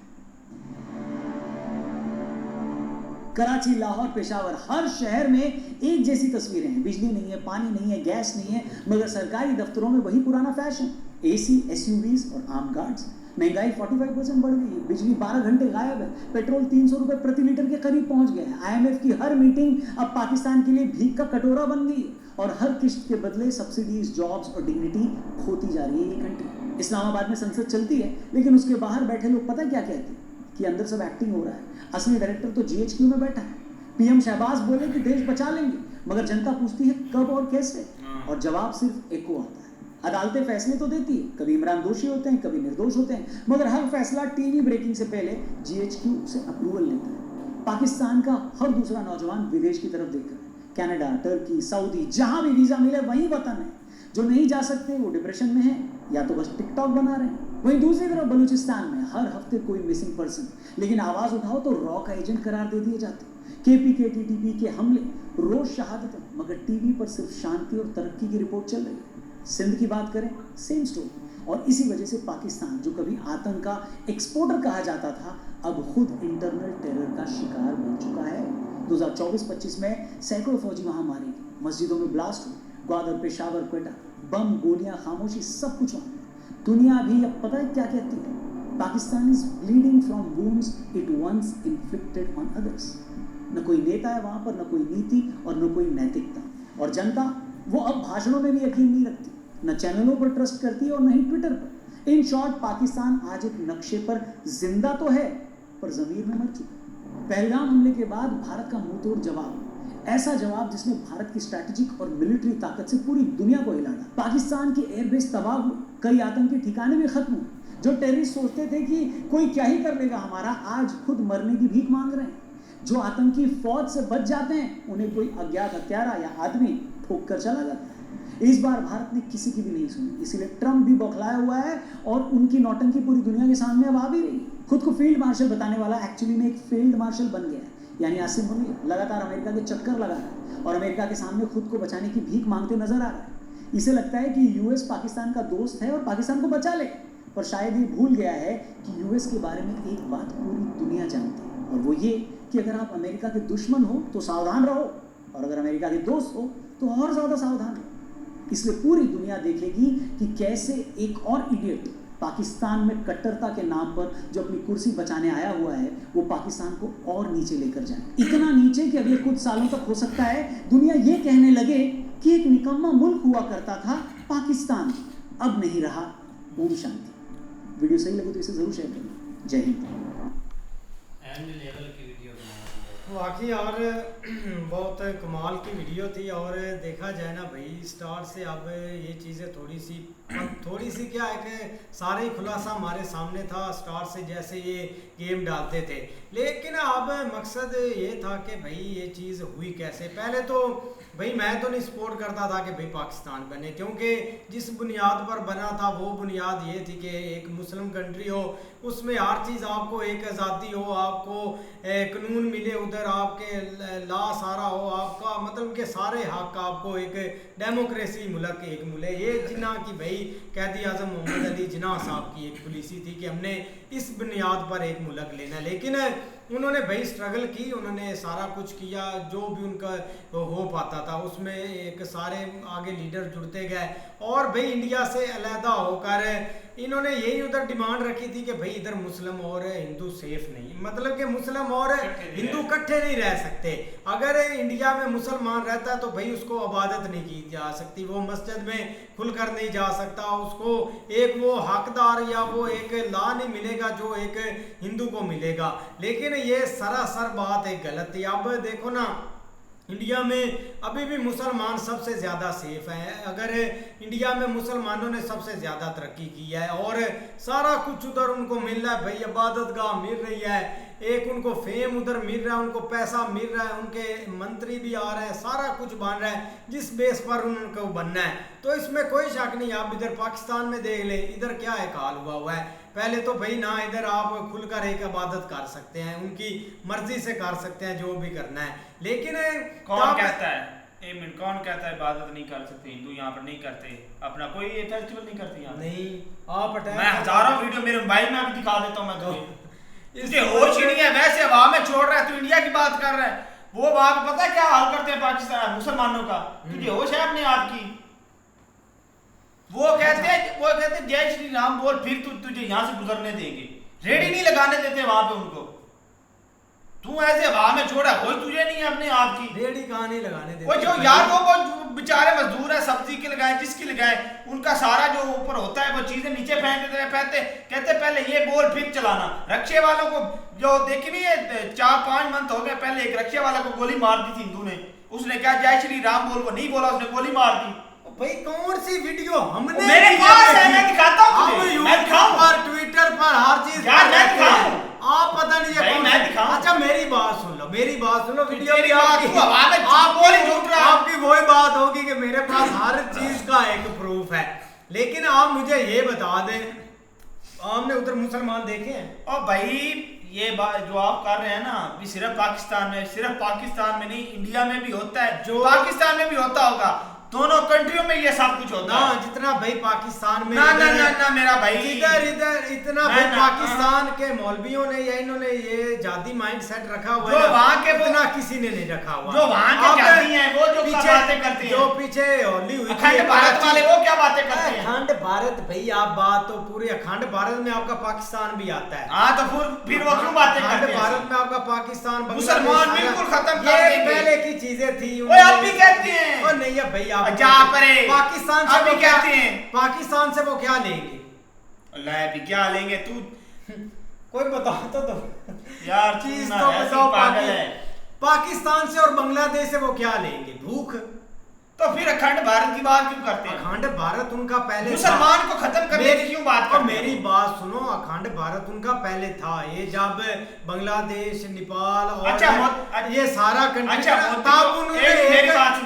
कराची, लाहौर, पेशावर, हर शहर में एक जैसी तस्वीरें हैं। बिजली नहीं है, पानी नहीं है, गैस नहीं है, मगर सरकारी दफ्तरों में वही पुराना फैशन, एसी, एसयूवीज और आर्म गार्ड्स। महंगाई 45% बढ़ गई है, बिजली 12 घंटे गायब है, पेट्रोल 300 रुपए प्रति लीटर के करीब पहुंच गया है। आईएमएफ की हर मीटिंग अब पाकिस्तान के लिए भीख का कटोरा बन गई है और हर किस्त के बदले सब्सिडीज, जॉब्स और डिग्निटी खोती जा रही है ये कंट्री। इस्लामाबाद में संसद चलती है, लेकिन उसके बाहर बैठे लोग पता क्या कहते हैं कि अंदर सब एक्टिंग हो रहा है। असली डायरेक्टर तो जीएचक्यू में बैठा है। पीएम शहबाज बोले कि देश बचा लेंगे, मगर जनता पूछती है कब और कैसे, और जवाब सिर्फ एको आता है। अदालतें फैसले तो देती है, कभी इमरान दोषी होते हैं, कभी निर्दोष होते हैं, मगर हर फैसला टीवी ब्रेकिंग से पहले जीएचक्यू से अप्रूवल लेता है। पाकिस्तान का हर दूसरा नौजवान विदेश की तरफ देख रहा है। कनाडा, टर्की, सऊदी, जहां भी वीजा मिले वहीं वतन है। जो नहीं जा सकते वो डिप्रेशन में है या तो बस टिकटॉक बना रहे हैं। वहीं दूसरी तरफ बलूचिस्तान में हर हफ्ते कोई मिसिंग पर्सन, लेकिन आवाज उठाओ तो रॉ का एजेंट करार दे दिए जाते। केपीके, टीटीपी के हमले, रोज शहादत, मगर टीवी पर सिर्फ शांति और तरक्की की रिपोर्ट चल रही है। सिंध की बात करें, सेम स्टोरी। और इसी वजह से पाकिस्तान, जो कभी आतंक का एक्सपोर्टर कहा जाता था, अब खुद इंटरनल टेरर का शिकार बन चुका है। 2024-25 में सैकड़ों फौजी वहां मारे गए, मस्जिदों में ब्लास्ट हुए, ग्वादर, पेशावर, क्वेटा, बम, गोलियां, खामोशी, सब कुछ वहां। दुनिया भी अब पता है क्या कहती है, Pakistan is bleeding from wounds it once inflicted on others. न कोई नेता है वहां पर, न कोई नीति और न कोई नैतिकता। और जनता वो अब भाषणों में भी यकीन नहीं रखती, न चैनलों पर ट्रस्ट करती है और न ही ट्विटर पर। इन शॉर्ट, पाकिस्तान आज एक नक्शे पर जिंदा तो है, पर जमीर में मर चुका। पहलगाम हमले के बाद भारत का मुंहतोड़ जवाब, ऐसा जवाब जिसने भारत की स्ट्रैटेजिक और मिलिट्री ताकत से पूरी दुनिया को हिला डाला। पाकिस्तान के एयरबेस तबाह हुए, कई आतंकी ठिकाने भी खत्म हुए। जो टेररिस्ट सोचते थे कि कोई क्या ही कर लेगा हमारा, आज खुद मरने की भीख मांग रहे हैं। जो आतंकी फौज से बच जाते हैं, उन्हें कोई अज्ञात हत्यारा या आदमी ठोक कर चला जाता है। इस बार भारत ने किसी की भी नहीं सुनी, इसीलिए ट्रंप भी बौखलाया हुआ है और उनकी नौटंकी पूरी दुनिया के सामने अब आ भी रही। खुद को फील्ड मार्शल बताने वाला एक्चुअली में एक फील्ड मार्शल बन गया है, यानी आसिम मुनीर लगातार अमेरिका के चक्कर लगा रहा है और अमेरिका के सामने खुद को बचाने की भीख मांगते नजर आ रहा है। इसे लगता है कि यूएस पाकिस्तान का दोस्त है और पाकिस्तान को बचा ले, पर शायद ये भूल गया है कि यूएस के बारे में एक बात पूरी दुनिया जानती है, और वो ये कि अगर आप अमेरिका के दुश्मन हो तो सावधान रहो, और अगर अमेरिका के दोस्त हो तो और ज्यादा सावधान रहो। इसलिए पूरी दुनिया देखेगी कि कैसे एक और इडियट पाकिस्तान में कट्टरता के नाम पर जो अपनी कुर्सी बचाने आया हुआ है, वो पाकिस्तान को और नीचे लेकर जाए। इतना नीचे कि अगले कुछ सालों तक हो सकता है दुनिया ये कहने लगे कि एक निकम्मा मुल्क हुआ करता था पाकिस्तान अब नहीं रहा। ओम शांति। वीडियो सही लगे तो इसे जरूर शेयर करना। जय हिंद। वाकई यार बहुत कमाल की वीडियो थी। और देखा जाए ना भाई, स्टार से अब ये चीज़ें थोड़ी सी क्या है कि सारे ही खुलासा हमारे सामने था स्टार से, जैसे ये गेम डालते थे। लेकिन अब मकसद ये था कि भाई ये चीज़ हुई कैसे। पहले तो भाई मैं तो नहीं सपोर्ट करता था कि भाई पाकिस्तान बने, क्योंकि जिस बुनियाद पर बना था वो बुनियाद ये थी कि एक मुस्लिम कंट्री हो, उसमें हर चीज़ आपको एक आज़ादी हो, आपको कानून मिले, उधर आपके ला सारा हो, आपका मतलब कि सारे हक आपको एक डेमोक्रेसी मुल्क एक मिले। ये जिन्ना की भाई कैदी आज़म मोहम्मद अली जिन्ना साहब की एक पॉलिसी थी कि हमने इस बुनियाद पर एक मुल्क लेना। लेकिन उन्होंने भाई स्ट्रगल की, उन्होंने सारा कुछ किया जो भी उनका हो पाता था, उसमें एक सारे आगे लीडर जुड़ते गए। और भाई इंडिया से अलहदा होकर इन्होंने यही उधर डिमांड रखी थी कि भाई इधर मुस्लिम और हिंदू सेफ नहीं, मतलब कि मुस्लिम और हिंदू इकट्ठे नहीं रह सकते। अगर इंडिया में मुसलमान रहता है तो भाई उसको इबादत नहीं की जा सकती, वो मस्जिद में खुलकर नहीं जा सकता, उसको एक वो हकदार या वो एक ला नहीं मिलेगा जो एक हिंदू को मिलेगा। लेकिन ये सरासर बात एक गलत थी। अब देखो ना, इंडिया में अभी भी मुसलमान सबसे ज़्यादा सेफ है। अगर इंडिया में मुसलमानों ने सबसे ज़्यादा तरक्की की है और सारा कुछ उधर उनको मिल रहा है भाई, इबादत गाह मिल रही है, एक उनको फेम उधर मिल रहा है, उनको पैसा मिल रहा है, उनके मंत्री भी आ रहे हैं, सारा कुछ बन रहा है जिस बेस पर उनको बनना है। तो इसमें कोई शक नहीं। आप इधर पाकिस्तान में देख ले, इधर क्या एक हाल हुआ है। पहले तो भाई ना इधर आप खुलकर एक इबादत कर सकते हैं, उनकी मर्जी से कर सकते हैं जो भी करना है। लेकिन कौन कहता है, एक मिनट, कौन कहता है इबादत नहीं कर सकते हिंदू? यहाँ पर नहीं करते, अपना कोई फेस्टिवल नहीं करते यहाँ नहीं। आप मैं हजारों वीडियो मेरे मोबाइल में भी दिखा देता हूँ मैं तुम्हें। तुझे होश ही नहीं है, वैसे हवा में छोड़ रहा है, तू इंडिया की बात कर रहा है। वो वहां पे पता है क्या हाल करते हैं पाकिस्तान मुसलमानों का? तुझे होश है अपने आप की? वो कहते हैं जय श्री राम बोल, फिर तुझे यहाँ से गुजरने देंगे, रेडी नहीं लगाने देते वहां पे उनको। तू ऐसे हवा में छोड़ा, कोई तुझे नहीं है अपने आप की, रेडी कहाँ नहीं लगाने देते। वो जो यार वो बेचारे मजदूर है, सब्जी के लगाए जिसकी लगाए, उनका सारा जो ऊपर होता है वो चीजें नीचे फेंक देते हैं। कहते पहले ये बोल फिर चलाना। रक्षे वालों को जो देखी नहीं है, 4-5 मंथ हो गए, पहले एक रक्षे वाला को गोली मार दी थी हिंदू ने। उसने क्या जय श्री राम बोल को नहीं बोला, उसने गोली मार दी। भाई कौन सी वीडियो हमने मेरे पास है, मैं दिखाता हूं तुझे, मैं दिखाऊं पर ट्विटर पर हर चीज यार मैं दिखाऊं। आप पता नहीं भाई मैं दिखाऊं। अच्छा मेरी बात सुन लो, मेरी बात सुन लो। वीडियो तेरी बात तू हवा में आपकी वही बात होगी कि मेरे पास हर चीज का एक प्रूफ है। लेकिन आप मुझे ये बता दें, आपने उधर मुसलमान देखे हैं? और भाई ये बात जो आप कर रहे हैं ना, भी सिर्फ पाकिस्तान में नहीं, इंडिया में भी होता है, जो पाकिस्तान में भी होता होगा, दोनों कंट्रियों में ये सब कुछ होता है। जितना भाई पाकिस्तान में ना मेरा भाई इधर इतना भाई पाकिस्तान के मौलवियों ने या इन्होंने ये जाती माइंड सेट रखा हुआ है, जो वहां के इतना किसी ने नहीं रखा हुआ। जो वहां के जाती हैं वो जो बातें करते हैं, जो पीछे होली हुई अखंड भारत वाले वो क्या बातें करते हैं? अखंड भारत भाई, आप बात तो पूरे अखंड भारत में आपका पाकिस्तान भी आता है। हाँ तो फिर वो क्यों बातें करते हैं? भारत में आपका पाकिस्तान मुसलमान बिल्कुल खत्म कर देंगे, पहले की चीजें थी। वो आप भी कहते हैं और नहीं है भाई, पाकिस्तान से वो कहते हैं, पाकिस्तान से वो क्या लेंगे? अल्लाह भी क्या लेंगे? तू कोई बता तो दो यार, चीज तो बताओ। पागल है। पाकिस्तान से और बांग्लादेश से वो क्या लेंगे? भूख। तो फिर अखंड भारत की बात क्यों करते हैं? अखंड भारत उनका पहले मुसलमान को खत्म करने की क्यों बात करते हैं? मेरी बात सुनो, अखंड भारत उनका पहले था। ये जब बांग्लादेश, नेपाल और ये सारा कंट्री, तब उन्होंने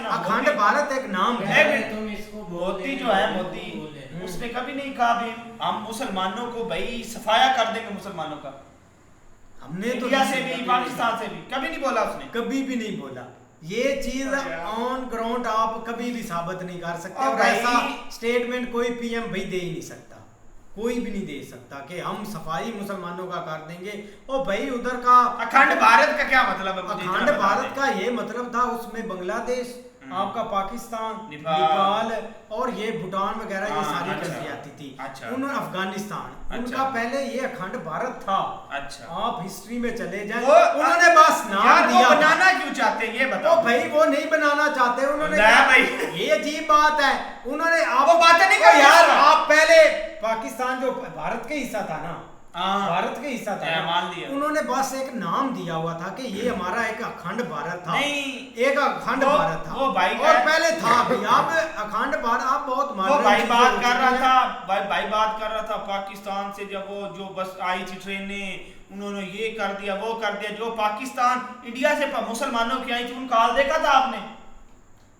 अखंड भारत एक नाम है। मोदी जो है, मोदी उसने कभी नहीं कहा भी हम मुसलमानों को भाई सफाया कर देंगे मुसलमानों का। हमने तो इंडिया से भी पाकिस्तान से भी कभी नहीं बोला, उसने कभी भी नहीं बोला। ये चीज ऑन ग्राउंड आप कभी भी साबित नहीं कर सकते, और ऐसा स्टेटमेंट कोई पीएम भाई दे ही नहीं सकता, कोई भी नहीं दे सकता कि हम सफाई मुसलमानों का कर देंगे। और भाई उधर का अखंड भारत का क्या मतलब है? अखंड भारत का ये मतलब था, उसमें बांग्लादेश आपका पाकिस्तान, नेपाल और ये भूटान वगैरह ये हाँ, सारी अच्छा, कंट्री आती थी। अच्छा। उन्होंने अफगानिस्तान, अच्छा। उनका पहले ये अखंड भारत था। अच्छा। आप हिस्ट्री में चले जाएं, वो उन्होंने बस यार नाम वो दिया था। बनाना क्यों चाहते हैं ये ओ बताओ भाई वो नहीं बनाना चाहते, उन्होंने ना क्या- भाई। ये अजीब बात है। उन्होंने आप वो बातें नहीं ओ करते यार, इसका। आप पहले पाकिस्तान जो भारत के हिस्सा था ना, हाँ। भारत के हिस्सा था ना, मान लिया। उन्होंने बस एक नाम दिया हुआ था कि ये हमारा एक अखंड भारत था। नहीं, एक अखंड वो- भारत था। वो भाई और का- पहले था भी, अब अखंड भारत आप बहुत वो modern भाई चीजें बात हो कर चुकी रहा हैं। था, भाई बात कर रहा था पाकिस्तान से जब वो जो बस आई थी ट्रेनें, उन्होंने ये कर दिया वो कर दिया। जो पाकिस्तान इंडिया से मुसलमानों की आई थी उनका हाल देखा था आपने?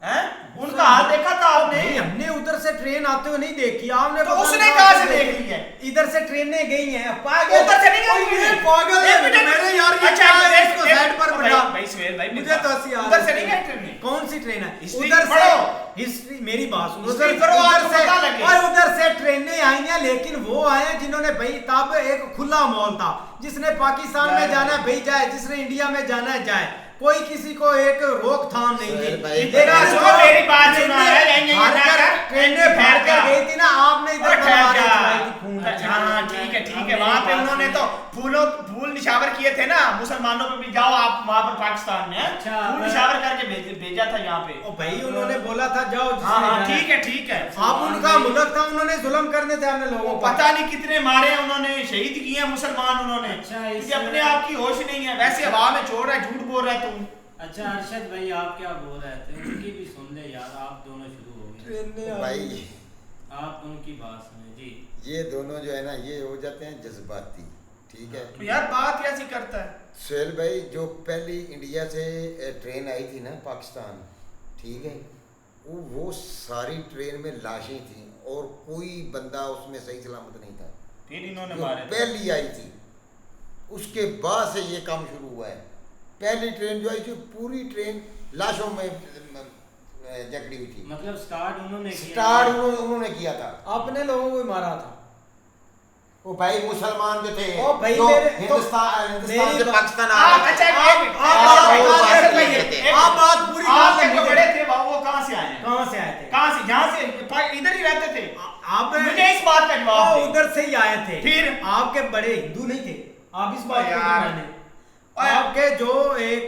हैं? उनका हाल देखा था आपने? नहीं, हमने उधर से ट्रेन आते हुए नहीं देखी। आपने तो पता उसने नहीं कहाँ से देखी। देख ली है? इधर से ट्रेनें गई हैं, पागल। उधर से नहीं गई ओ, ये है? पागल है एक मिनट। मेरे यार, ये अच्छा, क्या है? एक- इसको एक- साइड पर भाई- बैठा। भाई सुहेल भाई, मुझे तो हंसी आ रही उधर से है। नहीं गई ट्रेनें? कौन सी ट्रेन है? हिस्ट्री उधर से पढ़ो। हिस्ट्री, मेरी बात सुनो। हिस्ट्री उधर पढ़ो, उधर आपको से पता लगे। और उधर से ट्रेनें आई हैं, लेकिन वो आए हैं जिन्होंने भाई तब एक खुला मॉल था, जिसने पाकिस्तान में जाना है भाई जाए, जिसने इंडिया में जाना है जाए, कोई किसी को एक रोकथाम नहीं सुहेल थी। भाई, लेकिन सुनो, जो मेरी बात सुनो, ट्रेनें है, ट्रेनें भर कर गई थी ना, आपने इधर तलवारें चलाई थी खून की। हाँ ठीक है वहां पे उन्होंने तो फूल निशावर किए थे ना मुसलमानों पे भी, जाओ आप वहां पर पाकिस्तान में अच्छा, फूल निशावर करके भेजा था यहाँ पे। ओ भाई उन्होंने बोला था जाओ जिसने हाँ जाना है। ठीक है आप उनका मुल्क था, उन्होंने जुल्म करने थे हमने लोगों को। पता नहीं कितने मारे हैं उन्होंने, शहीद किए हैं मुसलमान उन्होंने। अच्छा, तुझे अपने आप की होश नहीं है, वैसे हवा में छोड़ रहा है, झूठ बोल रहा है तुम। अच्छा अरशद भाई, आप क्या बोल रहे थे? उनकी भी सुन ले यार, आप दोनों शुरू हो गए। ट्रेनें भाई आप उनकी बात सुने जी। ये दोनों जो है ना, ये हो जाते हैं जज्बाती, ठीक है। तो यार बात कैसी करता है? सुहेल भाई, जो पहली इंडिया से ट्रेन आई थी ना पाकिस्तान, ठीक है, वो सारी ट्रेन में लाशें थी और कोई बंदा उसमें सही सलामत नहीं था। फिर इन्होंने जो मारे थे। पहली आई थी, उसके बाद से ये काम शुरू हुआ है। पहली ट्रेन जो आई थी, पूरी ट्रेन लाशों में जकड़ी हुई थी। मतलब स्टार्ट उन्होंने किया। स्टार्ट उन्होंने किया था। अपने लोगों को ही मारा था। वो भाई मुसलमान जो थे, ओ भाई जो मेरे- हिंदुस्तान से मेरी पाकिस्तान आ आप रहे अच्छा थे। एक मिनट, आप- अच्छा भाई, आप- अच्छा आप- भाई, आप- एक मिनट। आप बात पूरी आपके बात जो नहीं बड़े दे- थे वो कहाँ से आए हैं? कहाँ से आए थे? कहाँ से? यहाँ से इधर ही रहते थे? आप मुझे इस बात का जवाब दे। उधर से ही आए थे। फिर? आपके बड़े हिंदू नहीं थे, आप इस बात को यार। नहीं माने। आपके जो एक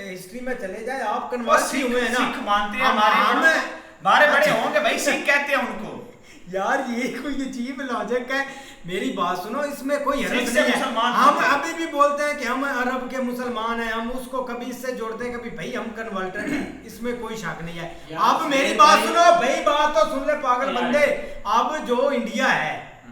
हिस्ट्री में चले जाए, आप वो कन्वर्ट हुए हैं ना। सिख मानते हैं हम- हमारे बड़े अच्छा। होंगे भाई, सिख कहते हैं उनको। यार ये कोई अजीब लॉजिक है। मेरी बात सुनो, इसमें कोई हरज सिख से नहीं है। मुसलमान हम होते हैं। अभी भी बोलते हैं कि हम अरब के मुसलमान हैं, हम उसको कभी इससे जोड़ते हैं, कभी भाई हम कन्वर्टेड हैं, इसमें कोई शक नहीं है। यार, अब मेरी सुहेल बात भाई- सुनो भाई, बात तो सुन ले पागल यार। बंदे। अब जो इंडिया है,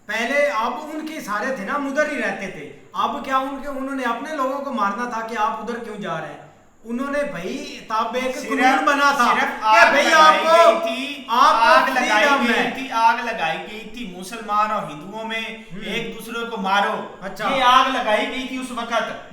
पहले अब उनके सारे थे ना, हम उधर ही रहते थे। अब क्या उन्होंने अपने लोगों को मारना था कि आप उधर क्यों जा रहे हैं? उन्होंने भाई तब एक कानून बना था सिर्फ कि आग भाई लगाई आपको गई थी, आग लगाई freedom गई है। थी, आग लगाई गई थी मुसलमान और हिंदुओं में, एक दूसरे को मारो। अच्छा। ये आग लगाई गई थी उस वक्त।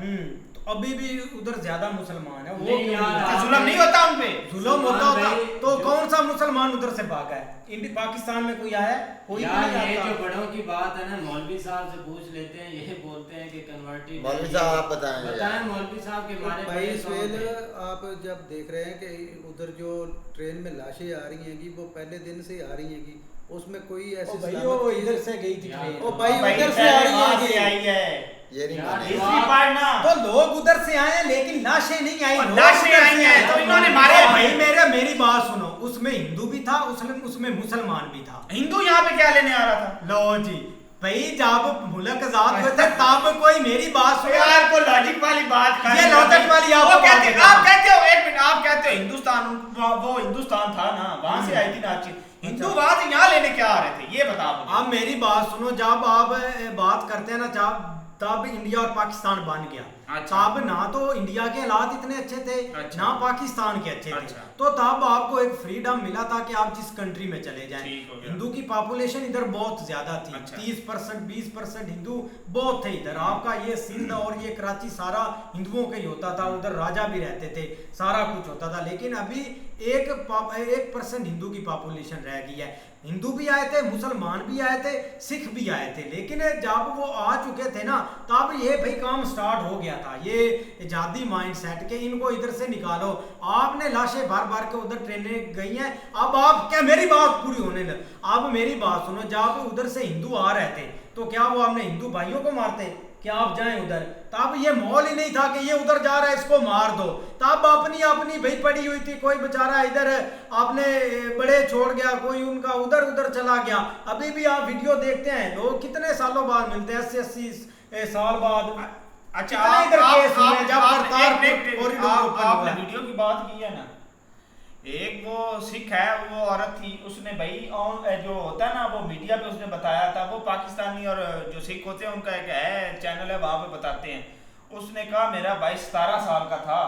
तो अभी भी उधर ज्यादा मुसलमान है, वो नहीं क्यों यार, नहीं? तो जुल्म नहीं होता उन पे? जुल्म होता होता भाई, तो जो- कौन सा मुसलमान उधर से भागा है? पाकिस्तान में कोई आया है? कोई यार नहीं ये आता। जो बड़ों की बात है ना, मौलवी साहब से पूछ लेते हैं, ये बोलते हैं कि कन्वर्टेड। मौलवी साहब आप बताएं बताएं मौलवी साहब के मारे भाई बड़े कौन सुहेल, थे? आप जब देख रहे हैं कि उधर जो ट्रेन में लाशें आ रही हैं, वो पहले दिन से आ रही हैं, उसमें कोई ओ ऐसी भाई सलामत वो चीज़- इधर से गई थी यार, ट्रेन। ओ भाई भाई उधर से आ रही वहाँ है से आई है। ये नहीं यार, माने। हिस्ट्री पढ़ना। तो लोग उधर से आए हैं, लेकिन लाशें नहीं आई। और लोग लाशें उधर आई से हैं, आए। तो इन्होंने मारे ओ भाई। भाई मेरी बात सुनो, उसमें हिंदू भी था, उसमें मुसलमान भी था। हिंदू यहाँ पे क्या लेने आ रहा था? लो जी भाई, जब मुल्क आजाद हुए थे तब कोई मेरी बात सुनो। यार को लॉजिक वाली बात कर। ये लॉजिक वाली आप वो बात कहते कर रहे आप हो। कहते हो, एक मिनट, आप कहते हो हिंदुस्तान, वो हिंदुस्तान था ना, वहां से आई थी ना चीज। हिंदू वहां से यहाँ लेने क्या आ रहे थे, ये बताओ मुझे। अब मेरी बात सुनो, जब आप बात करते हैं ना, जब तब इंडिया और पाकिस्तान बन गया, अच्छा। तब ना तो इंडिया के हालात इतने अच्छे थे, अच्छा। ना पाकिस्तान के अच्छे अच्छा। थे। तो तब आपको एक फ्रीडम मिला था कि आप जिस कंट्री में चले जाएं। ठीक हो गया। हिंदू की पॉपुलेशन इधर बहुत ज्यादा थी, अच्छा। 30% 20% हिंदू बहुत थे इधर। आपका ये सिंध और ये कराची सारा हिंदुओं का ही होता था, उधर राजा भी रहते थे, सारा कुछ होता था। लेकिन अभी 1% हिंदू की पॉपुलेशन रह गई है। हिंदू भी आए थे, मुसलमान भी आए थे, सिख भी आए थे, लेकिन जब वो आ चुके थे ना, तब ये भाई काम स्टार्ट हो गया था, ये इजादी माइंड सेट के इनको इधर से निकालो। आपने लाशें भर भर के उधर ट्रेनें गई हैं, अब आप क्या, मेरी बात पूरी होने लग, आप मेरी बात सुनो, जब उधर से हिंदू आ रहे थे तो क्या वो आपने हिंदू भाइयों को मारते, क्या आप जाएं उधर? तब ये माहौल ही नहीं था कि ये उधर जा रहा है इसको मार दो, तब अपनी अपनी भाई पड़ी हुई थी, कोई बेचारा इधर आपने बड़े छोड़ गया, कोई उनका उधर उधर चला गया। अभी भी आप वीडियो देखते हैं, लोग कितने सालों बाद मिलते हैं, 80 साल बाद। अच्छा कितने इधर केस हुए हैं जब आपने करतारपुर कॉरिडोर ओपन हुआ है। वीडियो की बात की है ना, एक वो सिख है, वो औरत थी, उसने भाई जो होता है ना वो मीडिया पे उसने बताया था, वो पाकिस्तानी और जो सिख होते हैं उनका एक है चैनल है, वहाँ पे बताते हैं। उसने कहा मेरा भाई 17 साल का था,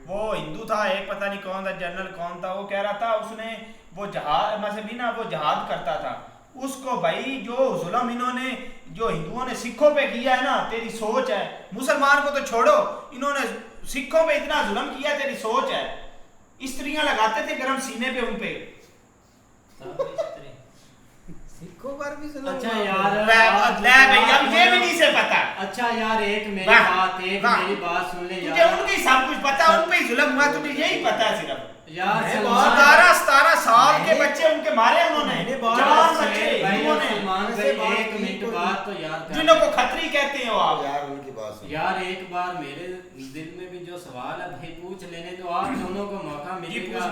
वो हिंदू था, एक पता नहीं कौन था जनरल कौन था, वो कह रहा था उसने वो जहाद में से भी ना वो जहाद करता था, उसको भाई जो जुल्म इन्होंने जो हिंदुओं ने सिखों पे किया है ना, तेरी सोच है, मुसलमान को तो छोड़ो, इन्होंने सिखों पे इतना जुल्म किया, तेरी सोच है। स्त्रियां लगाते थे गरम सीने पे उन पे, सिखों पर भी जुल्म अच्छा हुआ। यार भैया ये भी नहीं से पता। अच्छा यार एक मेरी बात सुन ले तुझे यार, उनकी सब कुछ पता, उन पे ही जुल्म हुआ, तुझे यही पता है सिर्फ। यार मैं सलमान 17 साल के बच्चे उनके मारे उन्होंने, मैंने बात जवान से बच्चे भाई हिंदुओं ने, सलमान ऐसे बात भाई एक की मिनट कोई- बात तो यार कर। जिन्हों को खत्री कहते हो आप। यार उनकी बात सुन। यार एक बार मेरे दिल में भी जो सवाल है भाई पूछ लेने दो, आप दोनों को मौका मिलेगा।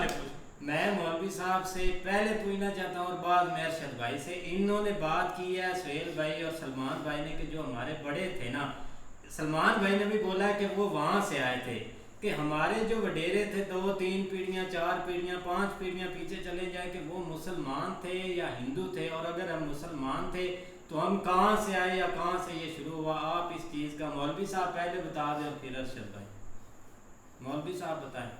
मैं मौलवी साहब से पहले पूछना चाहता हूँ और बाद में अरशद भाई से, इन्होंने बात की है सुहेल भाई और सलमान भाई ने कि जो हमारे बड़े थे ना, सलमान भाई ने भी बोला है कि वो वहाँ से आए थे, कि हमारे जो वडेरे थे 2 3 पीढ़ियाँ 4 पीढ़ियाँ 5 पीढ़ियाँ पीछे चले जाए कि वो मुसलमान थे या हिंदू थे, और अगर हम मुसलमान थे तो हम कहाँ से आए या कहाँ से ये शुरू हुआ। आप इस चीज़ का मौलवी साहब पहले बता दें और फिर अरशद भाई। मौलवी साहब बताएं।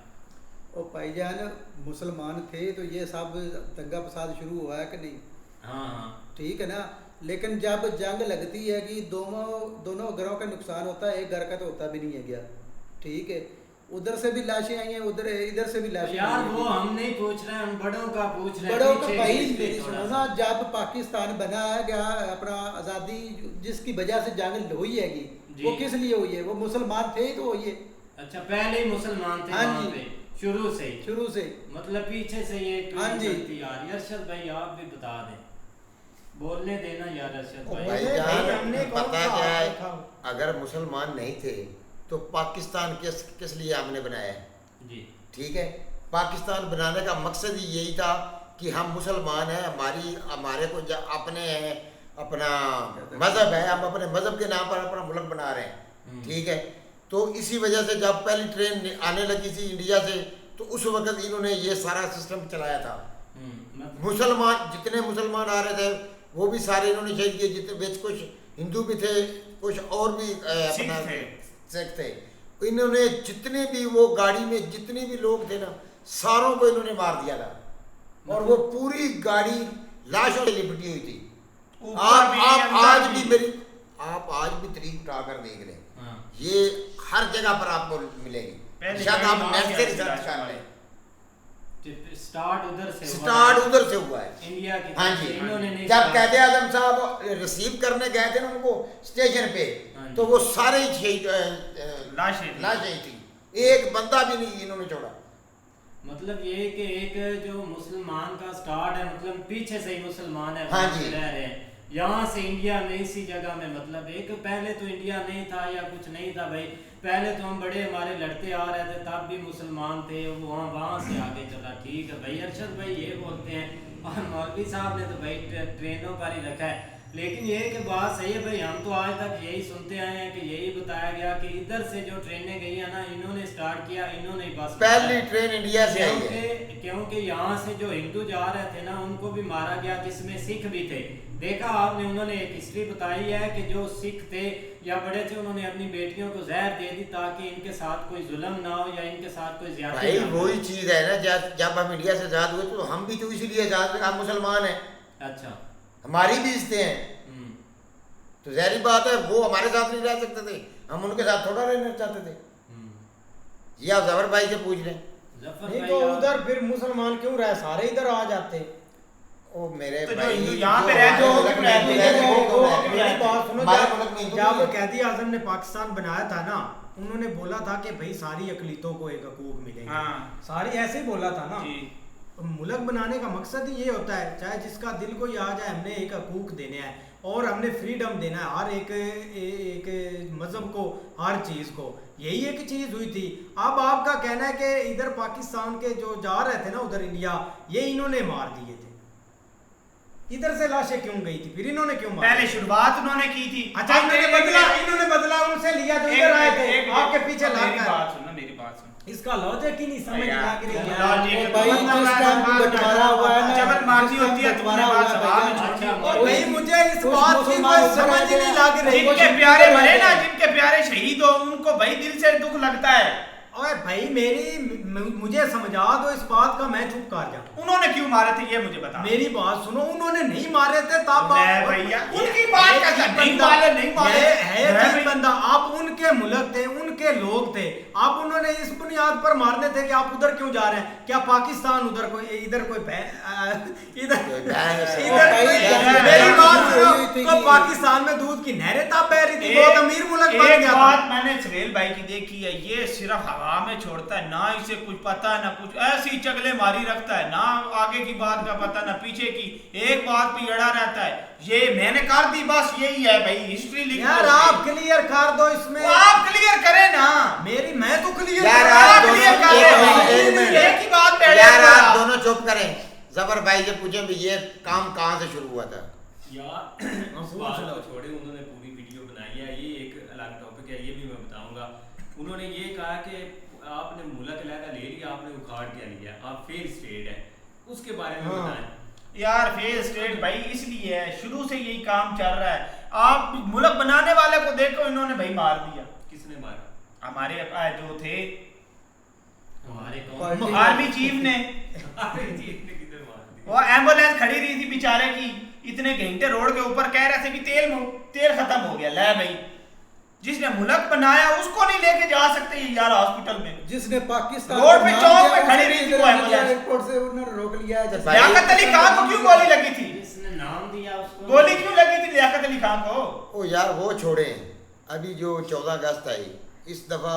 और भाईजान मुसलमान थे तो ये सब दंगा फसाद शुरू हुआ है कि नहीं? हाँ हाँ ठीक है ना, लेकिन जब जंग लगती है कि दोनों घरों का नुकसान होता है, एक घर का तो होता भी नहीं है क्या? ठीक है, उधर से भी लाशें आई हैं, उधर इधर से भी लाशें यार आई हैं। वो हम नहीं पूछ रहे, हम बड़ों का पूछ रहे हैं। बड़ों का पीछे भाई की मेरी हिस्ट्री सुनो थोड़ा ना, सा। जब पाकिस्तान बनाया गया अपना आज़ादी जिसकी वजह से जंग हुई हैगी, जी। वो किस लिए हुई है? वो मुसलमान थे ही तो हुई है। अच्छा पहले ही मुसलमान थे हाँ वहाँ जी। पे शुरू से ही, शुरू से। मतलब पीछे से ये हाँ जी। चलती आ रही है। अरशद भाई आप भी बता दें, बोलने देना यार अरशद ओ भाई। भाई, भाईजान हमने कौन पता सा क्या है, था? अगर मुसलमान नहीं थे तो पाकिस्तान किस लिए हमने बनाया है? जी ठीक है, पाकिस्तान बनाने का मकसद ही यही था कि हम मुसलमान हैं, हमारे को अपने अपना मज़हब है, हम अपने मज़हब के नाम पर अपना मुल्क बना रहे हैं। ठीक है, तो इसी वजह से जब पहली ट्रेन आने लगी थी इंडिया से, तो उस वक्त इन्होंने ये सारा सिस्टम चलाया था। मुसलमान जितने मुसलमान आ रहे थे वो भी सारे इन्होंने शहीद किए, जितने बीच कुछ हिंदू भी थे, कुछ और भी अपना सिख थे। इन्होंने जितने भी वो गाड़ी में जितने भी लोग थे ना, सारों को इन्होंने मार दिया था, और वो पूरी गाड़ी लाशों से लिपटी हुई थी। आप आज भी तरीक उठाकर देख लें, हाँ। ये हर जगह पर आपको मिलेगी। शायद आप नेट से रिसर्च कर लें। स्टार्ट उधर से हुआ है इंडिया की हाँ तरफ जी। से इन्होंने नहीं जब start- कैद आजम साहब रिसीव करने गए थे ना उनको स्टेशन पे, हाँ जी। तो वो सारे ही शहीद लाशें थी, एक बंदा भी नहीं इन्होंने छोड़ा। मतलब ये कि एक जो मुसलमान का स्टार्ट है, मतलब पीछे से ही मुसलमान है हाँ वहाँ जी। से रह रहे हैं, यहाँ से इंडिया में इसी जगह में, मतलब एक पहले तो इंडिया नहीं था या कुछ नहीं था भाई, पहले तो हम बड़े हमारे लड़ते आ रहे थे तब भी मुसलमान थे, वहाँ से आगे चला। ठीक है भाई, अरशद भाई ये बोलते हैं, और मौलवी साहब ने तो भाई ट्रेनों पर ही रखा है, लेकिन ये कि बात सही है भाई, हम तो आज तक यही सुनते आए हैं कि यही बताया गया कि इधर से जो ट्रेनें गई है ना, इन्होंने स्टार्ट किया, इन्होंने ही बस पहली ट्रेन इंडिया से आई है। क्योंकि यहाँ से जो हिंदू जा रहे थे ना, उनको भी मारा गया, जिसमें सिख भी थे। देखा आपने, उन्होंने एक हिस्ट्री बताई है कि जो सिख थे या बड़े थे, उन्होंने अपनी बेटियों को जहर दे दी ताकि इनके साथ कोई जुल्म ना हो या इनके साथ कोई ज्यादा भाई वही चीज है ना, जब हम इंडिया से आजाद हुए तो हम भी तो इसीलिए आजाद थे, हम मुसलमान हैं, अच्छा हमारी भी इज्जतें हैं, तो जहरी बात है वो हमारे साथ नहीं रह सकते थे, हम उनके साथ थोड़ा रहना चाहते थे। ये आप जफर भाई से पूछ लें। नहीं तो उधर फिर मुसलमान क्यों रहे, सारे इधर आ जाते। ओ मेरे तो जो भाई हिंदू यहाँ पे रहते हो, हमारे मुल्क में मेरी बात सुनो, हमारे मुल्क में हिंदू जब नहीं है। कैदी आजम ने पाकिस्तान बनाया था ना, उन्होंने बोला था कि भाई सारी अकलीतों को एक हकूक मिलेंगे, हाँ। सारी ऐसे ही बोला था ना। जी। मुल्क बनाने का मकसद ही ये होता है, चाहे जिसका दिल को आ जाए, हमने एक हकूक देने हैं और हमने फ्रीडम देना है हर एक मज़हब को, हर चीज़ को। यही एक चीज़ हुई थी। अब आपका कहना है कि इधर पाकिस्तान के जो जा रहे थे ना उधर इंडिया, ये इन्होंने मार दिए थे। इधर से लाशें क्यों गई थी, फिर इन्होंने क्यों मारा? पहले शुरुआत उन्होंने की थी। अच्छा, इन्होंने बदला उनसे लिया जो इधर आए थे, आपके पीछे लग मेरी गए। बात सुन ना, मेरी बात सुन। इसका लॉजिक ही नहीं समझ यार, लग रही है। लॉजिक भाई, तो जिस टाइम बंटवारा हुआ है ना, जबरदस्ती जिस टाइम होती है, बंटवारा तुम्हारे हुआ बात है सवाल में भैया, छोटी और भाई मुझे इस कुछ बात की मुसलमान कोई समझ ही नहीं लग रही। जिनके प्यारे मरे ना, जिनके प्यारे शहीद हो, उनको भाई दिल से दुख लगता है। ओए भाई मुझे समझा दो इस बात का, मैं चुप कर जाऊं। उन्होंने क्यों मारे थे ये मुझे बता। मेरी बात सुनो, उन्होंने नहीं मारे थे तब ले भैया, उनकी बात का नहीं मारे, नहीं मारे है अजीब बंदा। आप उनके मुल्क थे, उनके लोग थे, आप उन्होंने इस बुनियाद पर मारने थे कि आप उधर क्यों जा रहे हैं? क्या पाकिस्तान उधर कोई इधर कोई मेरी बात सुनो, तो पाकिस्तान में दूध की नहरें तब बह रही थी, बहुत अमीर मुल्क बन एक गया बात था। मैंने सुहेल भाई की देखी है, ये सिर्फ हवा में छोड़ता है, ना इसे कुछ पता ना कुछ, ऐसी चगले मारी रखता है, ना आगे की बात का पता ना पीछे की, एक बात पे अड़ा रहता है। ये मैंने कर दी, बस यही है भाई, हिस्ट्री लिख यार आप क्लियर कर दो इसमें। आप क्लियर करें ना। मैं तो क्लियर यार कर आप रहा हूं। दोनों एक मिनट, एक ही बात पे अड़े यार हुए आप आप। दोनों चुप करें। जबर भाई ये पूछे भी ये काम कहाँ से शुरू हुआ था? यार उस बात को छोड़े, उन्होंने पूरी वीडियो बनाई है, ये एक अलग टॉपिक है, ये भी मैं बताऊंगा। उन्होंने ये कहा कि आपने मुल्क इलाका ले लिया, आपने उखाड़ के लिया, आप फेल स्टेट है, उसके बारे में बताएं। यार फेल स्टेट भाई इसलिए है, शुरू से यही काम चल रहा है। आप मुल्क बनाने वाले को देखो, इन्होंने भाई मार दिया। किसने मारा? हमारे जो थे हमारे पार्टी- आर्मी चीफ ने, किधर मार दी? वो एम्बुलेंस खड़ी रही थी बेचारे की, इतने घंटे रोड के ऊपर कह रहे थे कि तेल खत्म हो गया। ले भाई, जिसने मुल्क बनाया उसको नहीं लेके जा सकते ये यार हॉस्पिटल में। जिसने पाकिस्तान रोड पे को चौक नाम पे दिया, खड़ी उसने रही थी इधर वो आ गया, एम्बुलेंस। एयरपोर्ट से उन्होंने रोक लिया है। भाई- लियाकत अली खान को क्यों गोली लगी थी? जिसने नाम दिया उसको गोली क्यों लगी थी लियाकत अली खान को? ओ यार वो छोड़े, अभी जो 14 अगस्त आई, इस दफा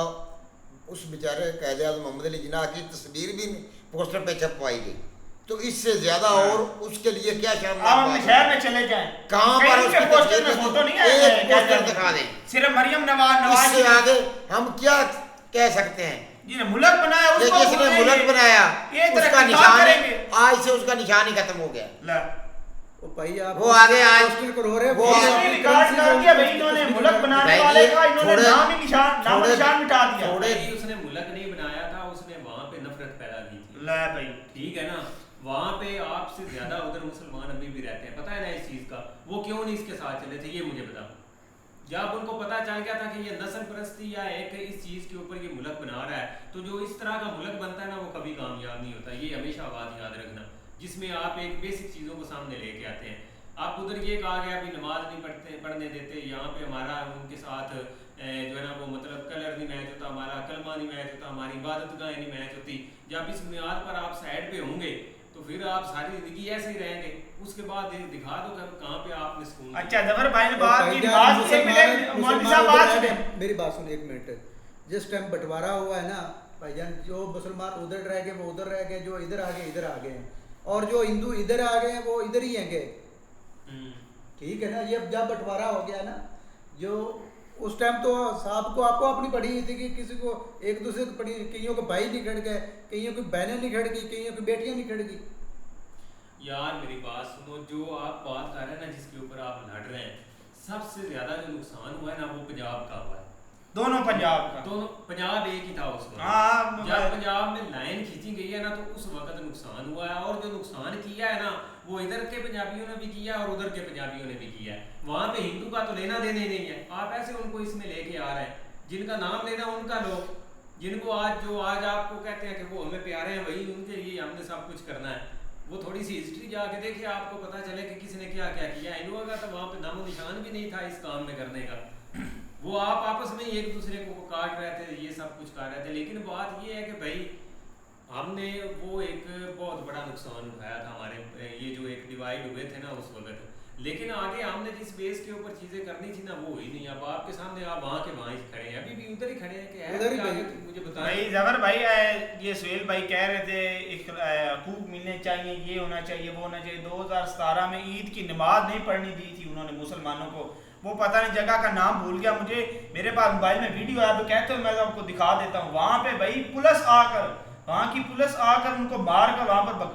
उस बेचारे कायदे आज़म मोहम्मद अली जिन्ना की तस्वीर भी पोस्टर पे छपवाई गई, तो इससे ज्यादा और उसके लिए क्या आप शर्मनाक अपने बात शहर है? में चले जाएं, कहाँ पर कहीं उसकी के पोस्टर में तस्वीर फोटो नहीं एक है, पोस्टर दिखा दें। सिर्फ मरियम नवाज इससे आगे हम क्या कह सकते हैं? जिसने मुल्क बनाया ये उसको जिसने भूलेंगे। मुल्क बनाया ये उसका तरक्की निशान करेंगे। आज से उसका निशान ही खत्म हो गया। ला ओ भाई आप वो आगे आज पोस्टर करो रहे, वो हिस्ट्री रिकॉर्ड कर दिया भाई इन्होंने, मुल्क बनाने भाई वाले ये का इन्होंने थोड़े- नाम ही नाम थोड़े- निशान मिटा दिया। थोड़े- नहीं, उसने मुल्क नहीं बनाया था, उसने वहां पे नफरत पैदा की थी। ला भाई, ठीक है ना, वहां पे आपसे ज्यादा उधर मुसलमान अभी भी रहते हैं, पता है ना इस चीज का। वो क्यों नहीं इसके साथ चले थे, ये मुझे बताओ। जब उनको पता चल गया था कि ये नस्ल परस्ती या एक इस चीज के ऊपर ये मुल्क बना रहा है, तो जो इस तरह का मुल्क बनता है ना, वो कभी कामयाब नहीं होता। ये हमेशा बात याद रखना, जिसमें आप एक बेसिक चीजों को सामने लेके आते हैं। आप उधर ये कहा गया अभी नमाज नहीं पढ़ने देते, यहाँ पे हमारा उनके साथ जो है ना वो मतलब कलर नहीं मैच होता, हमारा कलमा नहीं मैच होता, हमारी इबादतगाहें नहीं मैच होती। जब इस बुनियाद पर आप साइड पे होंगे तो फिर आप सारी जिंदगी ऐसे ही रहेंगे। उसके बाद दिखा दो कहाँ पे आपने सुकून। अच्छा जफर भाई ने तो बात की, बात एक मिनट मौलवी साहब बात सुने। मेरी बात सुन एक मिनट। जिस टाइम बंटवारा हुआ है ना भाईजान, जो मुसलमान उधर रह गए वो उधर रह गए, जो इधर आ गए इधर आ गए हैं, और जो हिंदू इधर आ गए वो इधर ही हैं। ठीक है ना, ये जब बंटवारा हो गया ना, जो उस टाइम तो साहब को आपको अपनी पड़ी हुई थी कि किसी को एक दूसरे को पड़ी, कईयों के भाई नहीं खड़ गए, कईयों की बहनें नहीं खड़ गई, कईयों की बेटियां नहीं खड़ गई। यार मेरी बात सुनो, जो आप बात कर रहे हैं ना, जिसके ऊपर आप लड़ रहे हैं, सबसे ज्यादा जो नुकसान हुआ है ना वो पंजाब का हुआ है। दोनों पंजाब का, दोनों पंजाब एक ही था उस वक्त। हाँ, जब पंजाब में लाइन खींची गई है ना, तो उस वक्त नुकसान हुआ है, और जो नुकसान किया है ना वो इधर के पंजाबियों ने भी किया और उधर के पंजाबियों ने भी किया है। वहां पे हिंदू का तो लेना देना ही नहीं है, आप ऐसे उनको इसमें लेके आ रहे हैं। जिनका नाम लेना उनका लो, जिनको आज आपको कहते हैं कि वो हमें प्यारे हैं, वही उनके लिए हमने सब कुछ करना है। वो थोड़ी सी हिस्ट्री जाके देखिए, आपको पता चले कि किसने क्या क्या किया। हिंदुओं का तो वहाँ पे नामो निशान भी नहीं था इस काम में करने का। वो आप आपस में ही एक दूसरे को काट रहे थे, ये सब कुछ कर रहे थे। लेकिन बात ये है कि भाई हमने वो एक बहुत बड़ा नुकसान उठाया था हमारे, ये जो एक डिवाइड हुए थे ना उस वक्त। लेकिन आगे हमने जिस बेस के ऊपर चीजें करनी थी ना वो हुई नहीं। अब आपके सामने आप वहाँ के वहाँ ही खड़े हैं, अभी भी उधर ही खड़े हैं कि उधर ही आगे खड़े। मुझे बताएं। भाई जबर भाई ये सुहेल भाई कह रहे थे हकूक मिलने चाहिए, ये होना चाहिए, वो होना चाहिए। 2017 में ईद की नमाज नहीं पढ़नी दी थी उन्होंने मुसलमानों को, वो पता नहीं जगह का नाम भूल गया मुझे, मेरे पास मोबाइल में वीडियो है, तो कहते हो मैं आपको दिखा देता हूँ। वहाँ पे भाई पुलिस आकर, वहाँ की पुलिस आकर उनको मार कर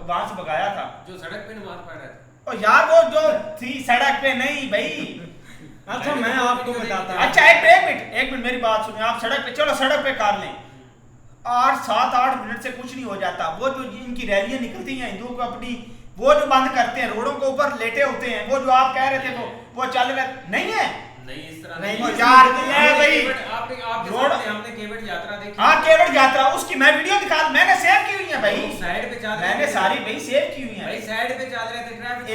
वहाँ से भगाया था। जो सड़क पे नमाज पढ़ रहा था और यार वो जो थी सड़क पे नहीं भाई। अच्छा मैं आपको बताता हूँ। अच्छा एक मिनट मेरी बात सुनिए। आप सड़क पे चलो, सड़क पे कार लें, 7-8 मिनट से कुछ नहीं हो जाता। वो जो इनकी रैलियां निकलती हैं हिंदुओं को अपनी, वो जो बंद करते हैं, रोडों के ऊपर लेटे होते हैं, वो जो आप कह रहे थे वो चल रहे नहीं है। नहीं इस तरह नहीं, नहीं यार, भाई आपके रोड- सामने हमने केवट यात्रा देखी। हाँ केवट यात्रा, उसकी मैं वीडियो दिखा, मैंने सेव की हुई है भाई, साइड पे चल रहे मैंने थे। सारी भाई सेव की हुई भाई है। साइड पे चल रहे थे, ट्रैफिक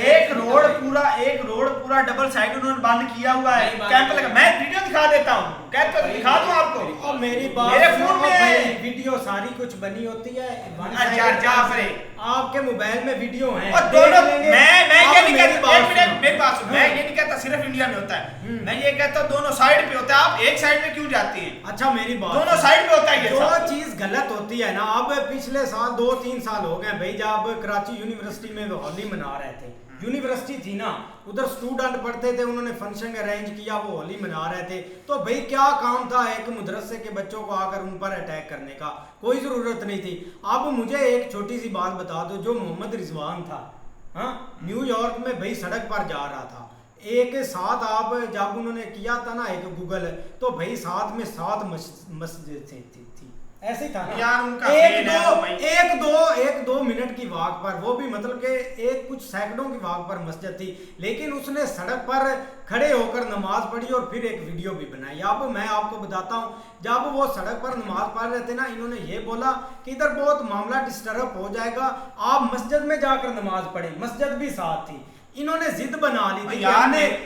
एक रोड पूरा डबल साइड उन्होंने बंद किया हुआ है, नहीं, कैंप बंद लगा। मैं वीडियो दिखा देता हूँ, कहते हो दिखा दूं आपको। और मेरी बात मेरे सुनो, फोन में भाई, वीडियो सारी कुछ बनी होती है अच्छा, जाफरे। आपके मोबाइल में वीडियो है, और दोनों देख लेंगे। मैं आप ये नहीं मेरी कहता, बात एक मिनट सुनो। मेरी बात सुनो, मैं हाँ। ये नहीं कहता सिर्फ इंडिया में होता है, मैं ये कहता हूँ दोनों साइड पे होता है। आप एक साइड में क्यों जाती हैं? अच्छा मेरी बात दोनों सुनो। साइड पे होता है ये जो सब। चीज गलत होती है ना, अब पिछले साल 2-3 साल हो गए भाई, जब कराची यूनिवर्सिटी में होली मना रहे थे, यूनिवर्सिटी थी ना, उधर स्टूडेंट पढ़ते थे, उन्होंने फंक्शन अरेंज किया, वो होली मना रहे थे, तो भाई क्या काम था एक मदरसे के बच्चों को आकर उन पर अटैक करने का? कोई जरूरत नहीं थी। अब मुझे एक छोटी सी बात बता दो, जो मोहम्मद रिजवान था, हाँ, न्यूयॉर्क में भाई सड़क पर जा रहा था, एक साथ आप जब उन्होंने किया था ना एक गूगल, तो भाई साथ में 7 मस्जिद थी ऐसे ही था ना यार उनका एक फेल है दो भाई। एक दो मिनट की वाक पर, वो भी मतलब के एक कुछ सैकड़ों की वाक पर मस्जिद थी, लेकिन उसने सड़क पर खड़े होकर नमाज पढ़ी और फिर एक वीडियो भी बनाई। अब मैं आपको बताता हूँ, जब वो सड़क पर नमाज पढ़ रहे थे ना, इन्होंने ये बोला कि इधर बहुत मामला डिस्टर्ब हो जाएगा, आप मस्जिद में जाकर नमाज पढ़े, मस्जिद भी साथ थी। इन्होंने जिद बना ली थी, यार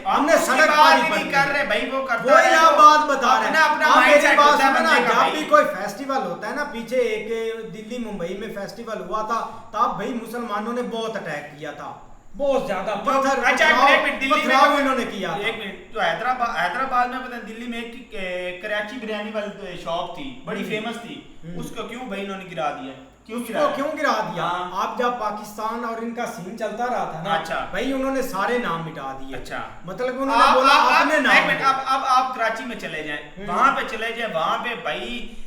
हमने सड़क पर ही नहीं कर रहे भाई, वो करता वही है आप तो बात बता रहे हैं। अपना आप मेरी माइंडसेट बात होता है सुनो ना, बंदे का जब भाई। भी कोई फेस्टिवल होता है ना, पीछे एक दिल्ली मुंबई में फेस्टिवल हुआ था, तब भाई मुसलमानों ने बहुत अटैक किया था, बहुत ज्यादा पत्थर अच्छा एक मिनट, दिल्ली पथराव में इन्होंने किया था। एक मिनट, तो हैदराबाद में पता है, दिल्ली में एक कराची बिरयानी वाली शॉप थी, बड़ी फेमस थी, उसको क्यों भाई इन्होंने गिरा दिया? क्यों गिरा दिया? हाँ। आप जब पाकिस्तान और इनका सीन चलता रहा था ना, अच्छा। भाई उन्होंने सारे नाम मिटा दिए। अच्छा। मतलब कि उन्होंने बोला अपने नाम। एक मिनट, अब आप कराची में चले जाएं, वहां पे चले जाएं, वहां पे भाई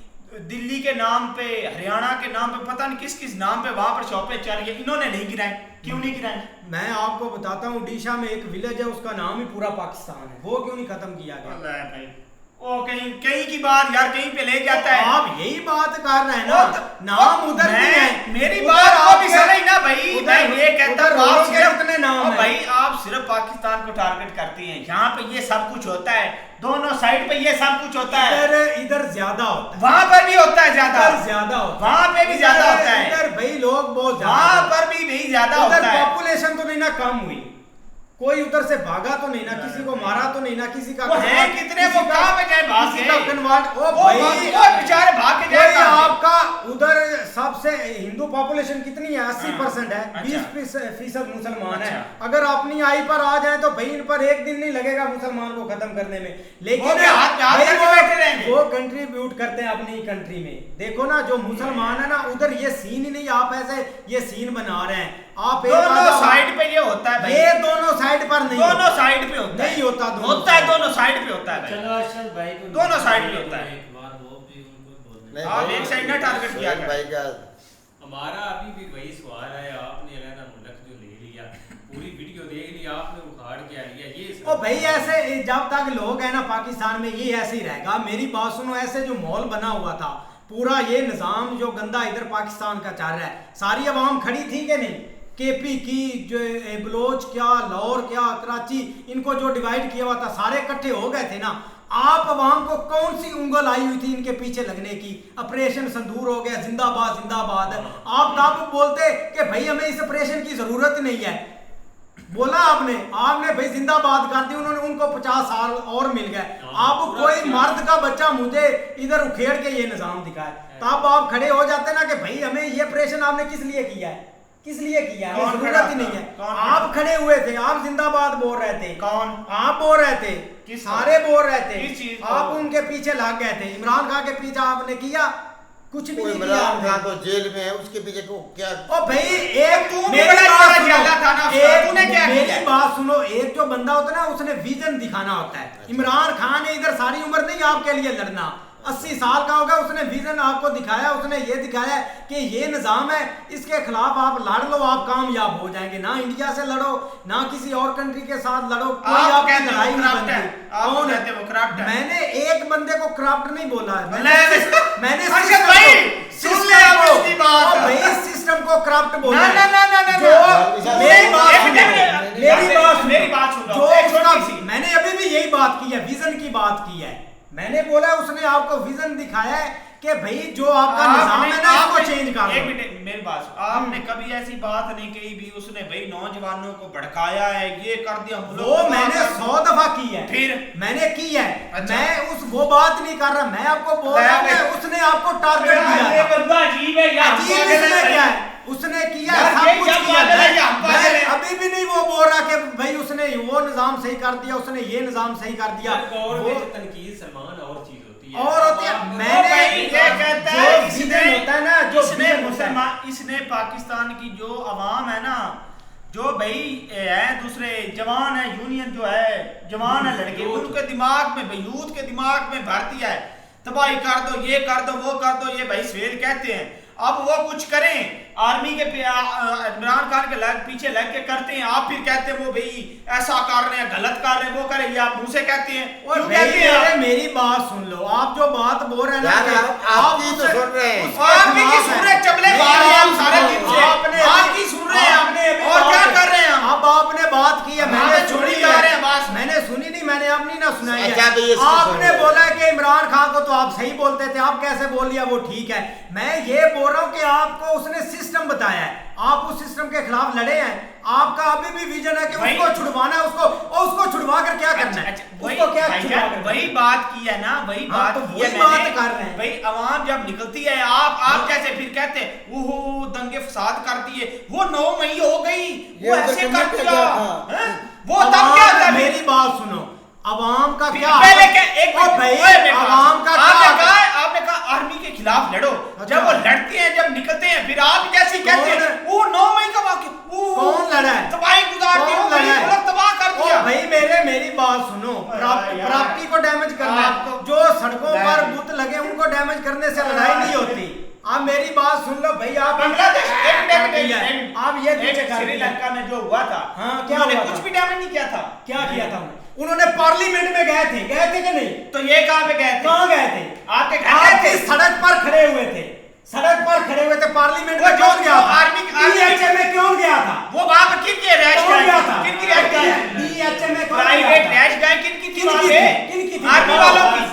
दिल्ली के नाम पे, हरियाणा के नाम पे, पता नहीं किस किस नाम पे वहां पर शॉपें चल रही है, इन्होंने नहीं गिराई। क्यों नहीं गिराई? मैं आपको बताता हूँ, उड़ीसा में एक विलेज है, उसका नाम ही पूरा पाकिस्तान है, वो क्यों नहीं खत्म किया गया? अल्लाह भाई, ओ कहीं की बात यार कहीं पे ले जाता है। आप यही बात कर रहे हैं ना, नाम उधर भी है। मेरी उधर बात को भी आपके- समझ ना भाई, उधर- मैं ये कहता उधर हूँ आप रोडों के सिर्फ कितने नाम हैं? भाई आप सिर्फ पाकिस्तान को टारगेट करती हैं, यहाँ पे ये सब कुछ होता है, दोनों साइड पे ये सब कुछ होता है, इधर ज्यादा होता है, वहां पर भी होता है ज्यादा, इधर ज्यादा होता है, वहां पे भी ज्यादा होता है, इधर भाई लोग बहुत वहां ज्यादा, पर भी भाई ज्यादा उधर होता है। पॉपुलेशन तो नहीं ना कम हुई, कोई उधर से भागा तो नहीं ना, किसी को मारा तो नहीं ना, किसी का वो है कितने, वो कहाँ पे जाए भाग किसी के? का कन्वर्ट, ओ वो भाई बेचारे भाग के जाए कोई कहाँ पे? आपका उधर सबसे हिंदू पॉपुलेशन कितनी है? 80% है, अच्छा। 20% मुसलमान है। अच्छा। अगर अपनी आई पर आ जाए तो भाई इन पर एक दिन नहीं लगेगा मुसलमान को खत्म करने में, लेकिन वो भी हाथ में हाथ भाई करके बैठे रहेंगे। वो कंट्रीब्यूट करते हैं अपनी कंट्री में। देखो ना, जो मुसलमान है ना, उधर ये सीन ही नहीं, आप ऐसे ये सीन बना रहे हैं, आप एक दोनों आधा- साइड पे ये होता है भाई, ये दोनों साइड पर नहीं दोनों साइड पे होता है, नहीं होता, दोनों होता है, साइड। दोनों साइड पे होता है भाई। चलो अरशद भाई को दोनों साइड पे होता है। एक बार वो भी उनको बोलने नहीं, आप भाई, एक साइड ना टारगेट किया सुहेल भाई का हमारा अभी भी वही सवाल है, आपने अलग मुल्क जो ले लिया, पूरी वीडियो देख ली आपने, उखाड़ के आ लिया ये ओ भाई, ऐसे जब तक लोग है ना पाकिस्तान में, ये ऐसे ही रहेगा। मेरी बात सुनो, ऐसे जो माहौल बना हुआ था, पूरा ये निजाम जो गंदा इधर पाकिस्तान का चल रहा है, सारी अवाम खड़ी थी कि नहीं? केपी की जो बलोच क्या, लाहौर क्या, कराची, इनको जो डिवाइड किया हुआ था, सारे इकट्ठे हो गए थे ना। आप अवाम को कौन सी उंगल आई हुई थी इनके पीछे लगने की? ऑपरेशन संदूर हो गया, जिंदाबाद जिंदाबाद। आप तब बोलते कि भाई हमें इस ऑपरेशन की जरूरत नहीं है, बोला आपने भाई जिंदाबाद कर दी, उन्होंने उनको 50 साल और मिल गए। आप कोई मर्द का बच्चा मुझे इधर उखेड़ के ये निजाम दिखाए, तब आप खड़े हो जाते ना कि भाई हमें ये ऑपरेशन आपने किस लिए किया है? किस लिए किया? कौन जरूरत खड़ा ही नहीं था? है। कौन आप खड़े हुए थे, आप जिंदाबाद बोल रहे थे। कौन? आप बोल रहे थे, किस सारे बोल रहे थे। किस चीज को? आप उनके पीछे लग गए थे। इमरान खान के पीछे आपने किया कुछ भी कोई नहीं किया इमरान आपने। खान तो जेल में है, उसके पीछे को क्या? ओ भाई एक तू भी मेरी बड़ा बात बड़ा सुनो, ज्यादा था ना उसका, एक तूने क्या मेरी किया? बात सुनो, एक जो बंदा होता है ना उसने विजन दिखाना होता है। इमरान खान ने इधर सारी उम्र नहीं आपके लिए लड़ना, 80 साल का होगा, उसने विजन आपको दिखाया, उसने ये दिखाया कि ये निजाम है, इसके खिलाफ आप लड़ लो, आप कामयाब हो जाएंगे। ना इंडिया से लड़ो, ना किसी और कंट्री के साथ लड़ो, कोई आप आपकी कहते हो लड़ाई नहीं corrupt है, बनती। आप कौन कहते हो corrupt है। मैंने एक बंदे को करप्ट नहीं बोला है, मैंने अच्छा system भाई, को- सुन ले system आप को- इसकी बात। ओ भाई सिस्टम को करप्ट बोला ना, है। ना, ना, ना, ना, जो ना। मेरी बात एक सुनो, मिनट, मेरी बात सुनो। मेरी बात सुनो, जो एक उसका छोटी सी। मैंने अभी भी यही बात की है, विजन की बात की है। मैंने बोला उसने आपको विजन दिखाया है कि भाई जो आपका निजाम है ना इसको चेंज कर एक दो। मिनट मेरी बात सुन। आपने कभी ऐसी बात नहीं कही भी उसने भाई नौजवानों को भड़काया है, ये कर दिया हम लोग वो को मैंने बात- 100 दफा की है, फिर मैंने की है। अच्छा। मैं उस वो बात नहीं कर रहा, मैं आपको बोल रहा हूँ मैं- कि उसने आपको टारगेट किया ये था। बंदा अजीब है यार, अजीब इसमें क्या है, उसने किया यार, सब ये कुछ क्या किया। पागल है, ये हम पागल मैं है। अभी भी नहीं वो बोल रहा कि भाई उसने वो निजाम सही कर दिया, उसने ये निजाम सही कर दिया। गौर वो में तनकीद सलमान और चीज होती है और होती है, आप- मैंने भाई ये कहता है जो इसने विजन होता है ना, जो इसने विजन होता है। मुसलमान इसने पाकिस्तान की जो अवाम है ना, जो भाई है दूसरे जवान है, यूनियन जो है जवान है लड़के, उनके दिमाग में भाई यूथ के दिमाग में भर दिया है तबाही कर दो, ये कर दो, वो कर दो। ये भाई सवेल कहते हैं, अब वो कुछ करें आर्मी के इमरान खान के पीछे लग के करते हैं, आप फिर कहते हैं वो भाई ऐसा कर रहे हैं, गलत कर रहे हैं, वो करे, ये आप मुंह से कहते हैं। और क्यों कहते हैं आप? मेरी बात सुन लो, आप जो बात बोल रहे हैं ना यार, कि आपकी तो उस- सुन रहे हैं। उसके आपकी की खिलाफ सुन है। रहे हैं, चबले मेरी मार रहे हैं हम बात सारे सुनो, दिन से। आपने आपकी सुन रहे हैं हम। आपने अभी और क्या बात- कर रहे हैं हम? अब आपने बात की है, हाँ, मैंने छोड़ी सुनी जा है। रहे हैं बस। मैंने सुनी नहीं, मैंने अब नहीं ना सुनाई है। अच्छा, तो ये इसकी आपने सुनो। बोला है कि इमरान खान को तो आप सही बोलते थे, आप कैसे बोल लिया वो ठीक है। मैं ये बोल रहा हूँ कि आपको उसने सिस्टम बताया है, आप उस सिस्टम के खिलाफ लड़े हैं। आपका अभी भी विजन है कि वही- उसको छुड़वाना है, उसको छुड़वा कर क्या करना है, वही उसको क्या भाईजान, छुड़वा कर वही बात की है ना, वही हाँ, बात तो की है वही मैंने। बात कर रहे हैं। भाई अवाम जब निकलती है, आप कैसे फिर कहते हैं ओहो दंगे फसाद कर दिए, वो 9 मई हो गई, ये वो उधर ऐसे कमिट कर किया दिया था। हैं? वो तब क्या था? मेरी बात सुनो, अवाम का फिर क्या पहले क्या एक ओ भाई, ओए मेरे पास। अवाम का आपने कहा आर्मी के खिलाफ लड़ो, अच्छा। जब वो लड़ते हैं, जब निकलते हैं, फिर आप कैसे कहते हैं वो 9 मई का वाकया, कौन लड़ा है? तबाही गुजार दी, कौन वो लड़ा है? मुल्क तबाह कर ओ दिया। भाई मेरी बात सुनो, यार। प्रॉपर्टी को डैमेज करना है, आपको- जो सड़कों पर बुत लगे उनको डैमेज करने से लड़ाई नहीं होती। आप मेरी बात सुन लो भाई, आप बांग्लादेश आप ये पीछे कर दिया। श्रीलंका में जो हुआ था, हाँ, क्या उन्होंने हुआ कुछ था? भी डैमेज नहीं किया था। क्या किया था उन्होंने पार्लियामेंट में गए थे कि नहीं? तो ये कहां पे गए थे? कहाँ गए थे? आपके घर गए आपकी थे? सड़क पर खड़े हुए थे, सड़क पर खड़े हुए थे, पार्लियामेंट वो में जो कौन गया था? आर्मी DHA में क्यों गया था? वो वहां पर किन की रैश कौन गया था? किन की रैश गए? DHA में कौन प्राइवेट गया था? रैश गए किन की थी किन वहां की पे? थी? किन की थी? आर्मी वालों की।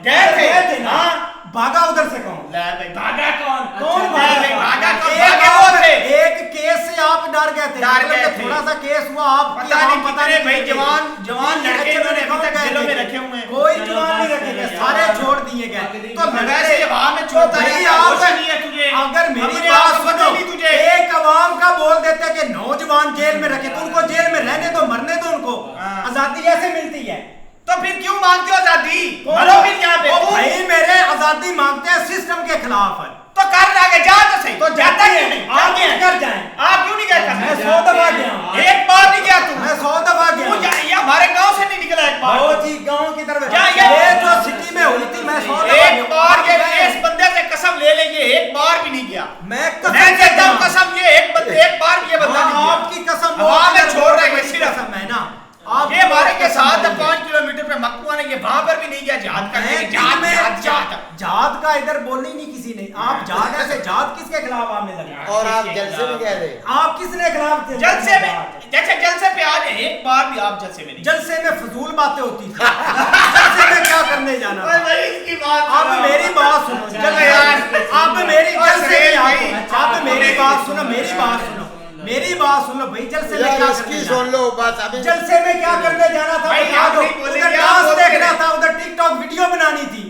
गए थे ना? हाँ। भागा उधर से कौन? ले भाई भागा कौन? कौन ले भागा? भाई भागा कौन? एक भागे वो आप- थे। एक केस से आप डर गए थे, डर मतलब गए कि थे। थोड़ा सा केस हुआ आप पता नहीं कितने भाई जवान लड़के इन्होंने अभी तक जेलों में रखे हुए हैं। कोई जवान नहीं रखे गए, सारे छोड़ दिए गए। तो वैसे वहां में छोड़ता भाई है, आप होश नहीं है तुझे। अगर मेरी अपने बात आप को सुनो, नहीं तुझे। एक अवाम का बोल देते कि नौजवान जेल में रखे, तो उनको जेल में रहने दो, मरने दो उनको, हाँ। आजादी ऐसे मिलती है। तो फिर क्यों मांगते हो आजादी? कौन- मरो फिर यहाँ पे ओ तुम। भाई मेरे आजादी मांगते हैं, सिस्टम के खिलाफ है। तो कर आगे जा तो सही। तो जाता जाते क्यों नहीं? हैं, आप जाते हैं। कर जाएं। आप क्यों नहीं गए मैं करने? 100 दफा गया हूं। एक बार नहीं गया तू। मैं 100 दफा गया तू हूं। ये हमारे गांव से नहीं निकला एक बार। आओ जी गांव की तरफ। या- ये जो सिटी में हुई थी, मैं 100 दफा एक गया। बार आप ये गए। इस बंदे से कसम ले ले, ये एक बार भी नहीं गया। मैं मैं कहता हूं कसम, ये एक बंदे एक बार भी ये बंदा नहीं गया। आपकी कसम हवा में छोड़ रहे हैं ये सिर्फ। कसम है ना। आप ये हमारे के साथ 5 किलोमीटर पे मक्कुआ ने, ये वहां पर भी नहीं गया जहाद करने के। जात का इधर बोलनी नहीं किसी ने। आप जात ऐसे जात किसके खिलाफ आपने लगा? और आप जलसे में गए थे? आप किसने खिलाफ थे? जलसे में, जैसे जलसे पे आ रहे, एक बार भी आप जलसे में नहीं। जलसे में फजूल बातें होती थी। जलसे में क्या करने जाना था? इसकी बात आप मेरी बात सुनो, आप मेरी जलसे में आप मेरी बात सुनो, मेरी बात सुनो, मेरी बात सुनो भाई। जलसे में यार क्या इसकी करने सुन जाना? लो बात अभी। जलसे में क्या करने जाना था? भाई, बता आप दो। नहीं बोलेंगे, उधर आप डांस बोलते देखना रहे। था, उधर टिकटॉक वीडियो बनानी थी।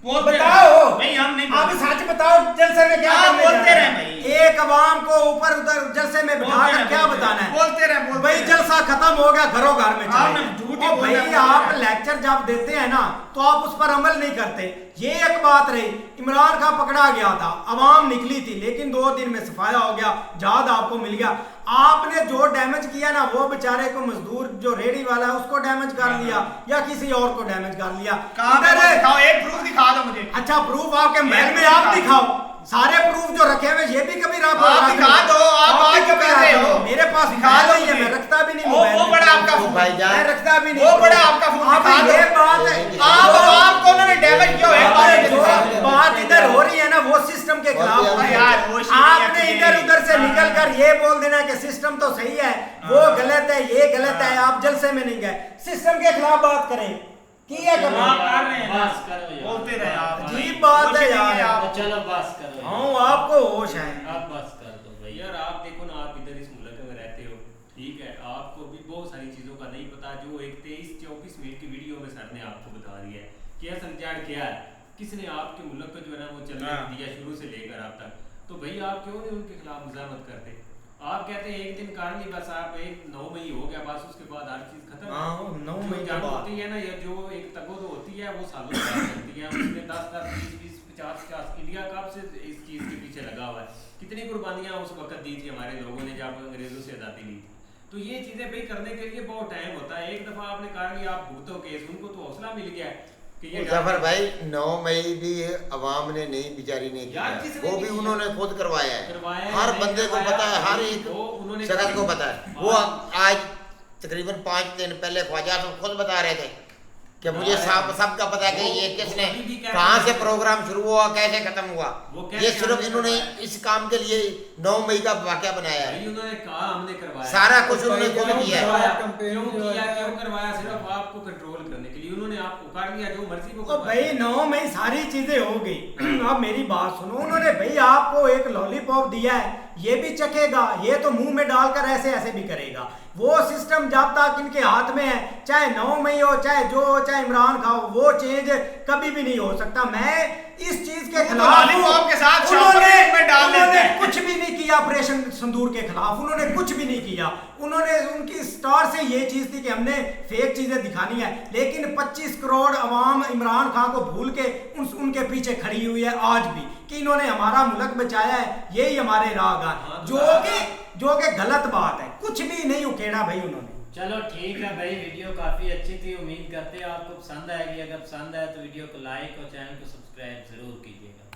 बताओ नहीं हम नहीं आप सच बताओ जलसे में क्या आप करने बोलते जा रहे हैं? भाई। एक अवाम को ऊपर उधर जलसे में बिठाकर क्या बताना है? बोलते रहे भाई जलसा खत्म हो गया, घरों घर में आपने चले झूठ जाओ। ही और बोला, भाई बोलते आप रहे। लेक्चर जब देते हैं ना तो आप उस पर अमल नहीं करते। ये एक बात रही, इमरान खान पकड़ा गया था, अवाम निकली थी, लेकिन 2 दिन में सफाया हो गया, जहाद आपको मिल गया। आपने जो डैमेज किया ना वो बेचारे को मजदूर जो रेडी वाला है उसको डैमेज कर लिया या किसी और को डैमेज कर लिया। कहां पे इधर- दिखाओ, एक प्रूफ दिखा दो मुझे। अच्छा प्रूफ आपके महल में आप दिखाओ, सारे प्रूफ जो रखे हुए ये भी कभी आप दिखा दो, आप आज क्यों कर रहे हो? मेरे पास दिखा दिखा दो नहीं है, मुझे। मैं रखता भी नहीं वो मोबाइल में। बड़ा आपका फोन भाईजान। मैं रखता भी नहीं। वो बड़ा आपका फोन आप दिखा दो। ये बात है, आप आपको उन्होंने डैमेज किया है, अरे जो बात बात इधर हो रही है ना वो सिस्टम के खिलाफ हो रही है। यार, वो शीनिया आपने की- इधर उधर से हाँ। निकल कर ये बोल देना कि सिस्टम तो सही है, वो गलत है, ये गलत है, आप जलसे में नहीं गए, सिस्टम के खिलाफ बात करें की है कभी? आप कर रहे हैं ना। बस करो यार। बोलते रहे आप। अजीब बात है यार। तो चलो बस करो हाँ आपको होश है। आप बस कर दो भाई। यार आप देखो ना, आप इधर इस मुल्क में रहते हो, ठीक है, आपको भी बहुत सारी चीज़ों का नहीं पता जो एक 23-24 मिनट की वीडियो में सर ने आपको बता दिया है कि असलजाड़ क्या है, किसने आपके मुल्क को जो है ना वो चलने दिया शुरू से लेकर अब तक। तो भाई आप क्यों नहीं उनके खिलाफ मजामत करते? आप कहते हैं एक दिन कर ली बस, आप एक 9 मई हो गया बस, उसके बाद हर चीज़ खत्म। हाँ, 9 मई के जंग बाद। होती है ना, या जो एक तगोद होती है वो सालों से चलती है, उसमें 10-10, 20-20, 50-50 इंडिया कब से इस चीज़ के पीछे लगा हुआ है। कितनी कुर्बानियाँ उस वक्त दी थी हमारे लोगों ने जब अंग्रेज़ों से आज़ादी ली थी। तो ये चीज़ें भाई करने के लिए बहुत टाइम होता है। एक दफ़ा आपने कर लिया, आप भुगतो केस, उनको तो हौसला मिल गया कि ये जफर भाई 9 मई भी अवाम ने नहीं बेचारी ने यार, किया, किसने वो भी किया? उन्होंने खुद करवाया करवाया है। है, हर नहीं बंदे को करवाया, पता है, हर वो एक उन्होंने शख्स को कर- पता है। वो आज तकरीबन 5 दिन पहले ख्वाजा साहब खुद बता रहे थे कि मुझे सबका पता है कि ये किसने अभी भी कह कहाँ रहे से हैं। प्रोग्राम शुरू हुआ, कैसे खत्म हुआ। वो ये कैसे सिर्फ हमने इन्होंने करवाया? इस काम के लिए 9 मई का वाक़या बनाया है। भाई उन्होंने कहा हमने करवाया, सारा कुछ उन्होंने खुद क्यों किया है। करवाया? क्यों कैंपेन जो किया, है- क्यों करवाया? सिर्फ आपको कंट्रोल करने के लिए उन्होंने आपको कर लिया, जो मर्जी को तो भाई 9 मई सारी चीजें हो गई। अब मेरी बात सुनो, उन्होंने भाई आपको एक लॉलीपॉप दिया है, ये भी चखेगा, ये तो मुंह में डालकर ऐसे ऐसे भी करेगा। वो सिस्टम जब तक इनके हाथ में है, चाहे 9 मई हो, चाहे जो हो, चाहे इमरान खान हो, वो चेंज कभी भी नहीं हो सकता। मैं इस चीज के खिलाफ हूं। लॉलीपॉप के साथ उन्होंने शॉपर में डाल देते हैं। कुछ भी नहीं किया ऑपरेशन सिंदूर के खिलाफ, उन्होंने कुछ भी नहीं किया। उन्होंने उनकी स्टार से ये चीज थी कि हमने फेक चीजें दिखानी है, लेकिन 25 करोड़ अवाम इमरान खान को भूल के उनके पीछे खड़ी हुई है आज भी कि इन्होंने हमारा मुल्क बचाया है, यही हमारे राहगीर, जो कि गलत बात है। कुछ भी नहीं उकेड़ा भाई उन्होंने। चलो ठीक है भाई, वीडियो काफ़ी अच्छी थी, उम्मीद करते हैं आपको पसंद आएगी। अगर पसंद आए तो वीडियो को लाइक और चैनल को सब्सक्राइब ज़रूर कीजिएगा।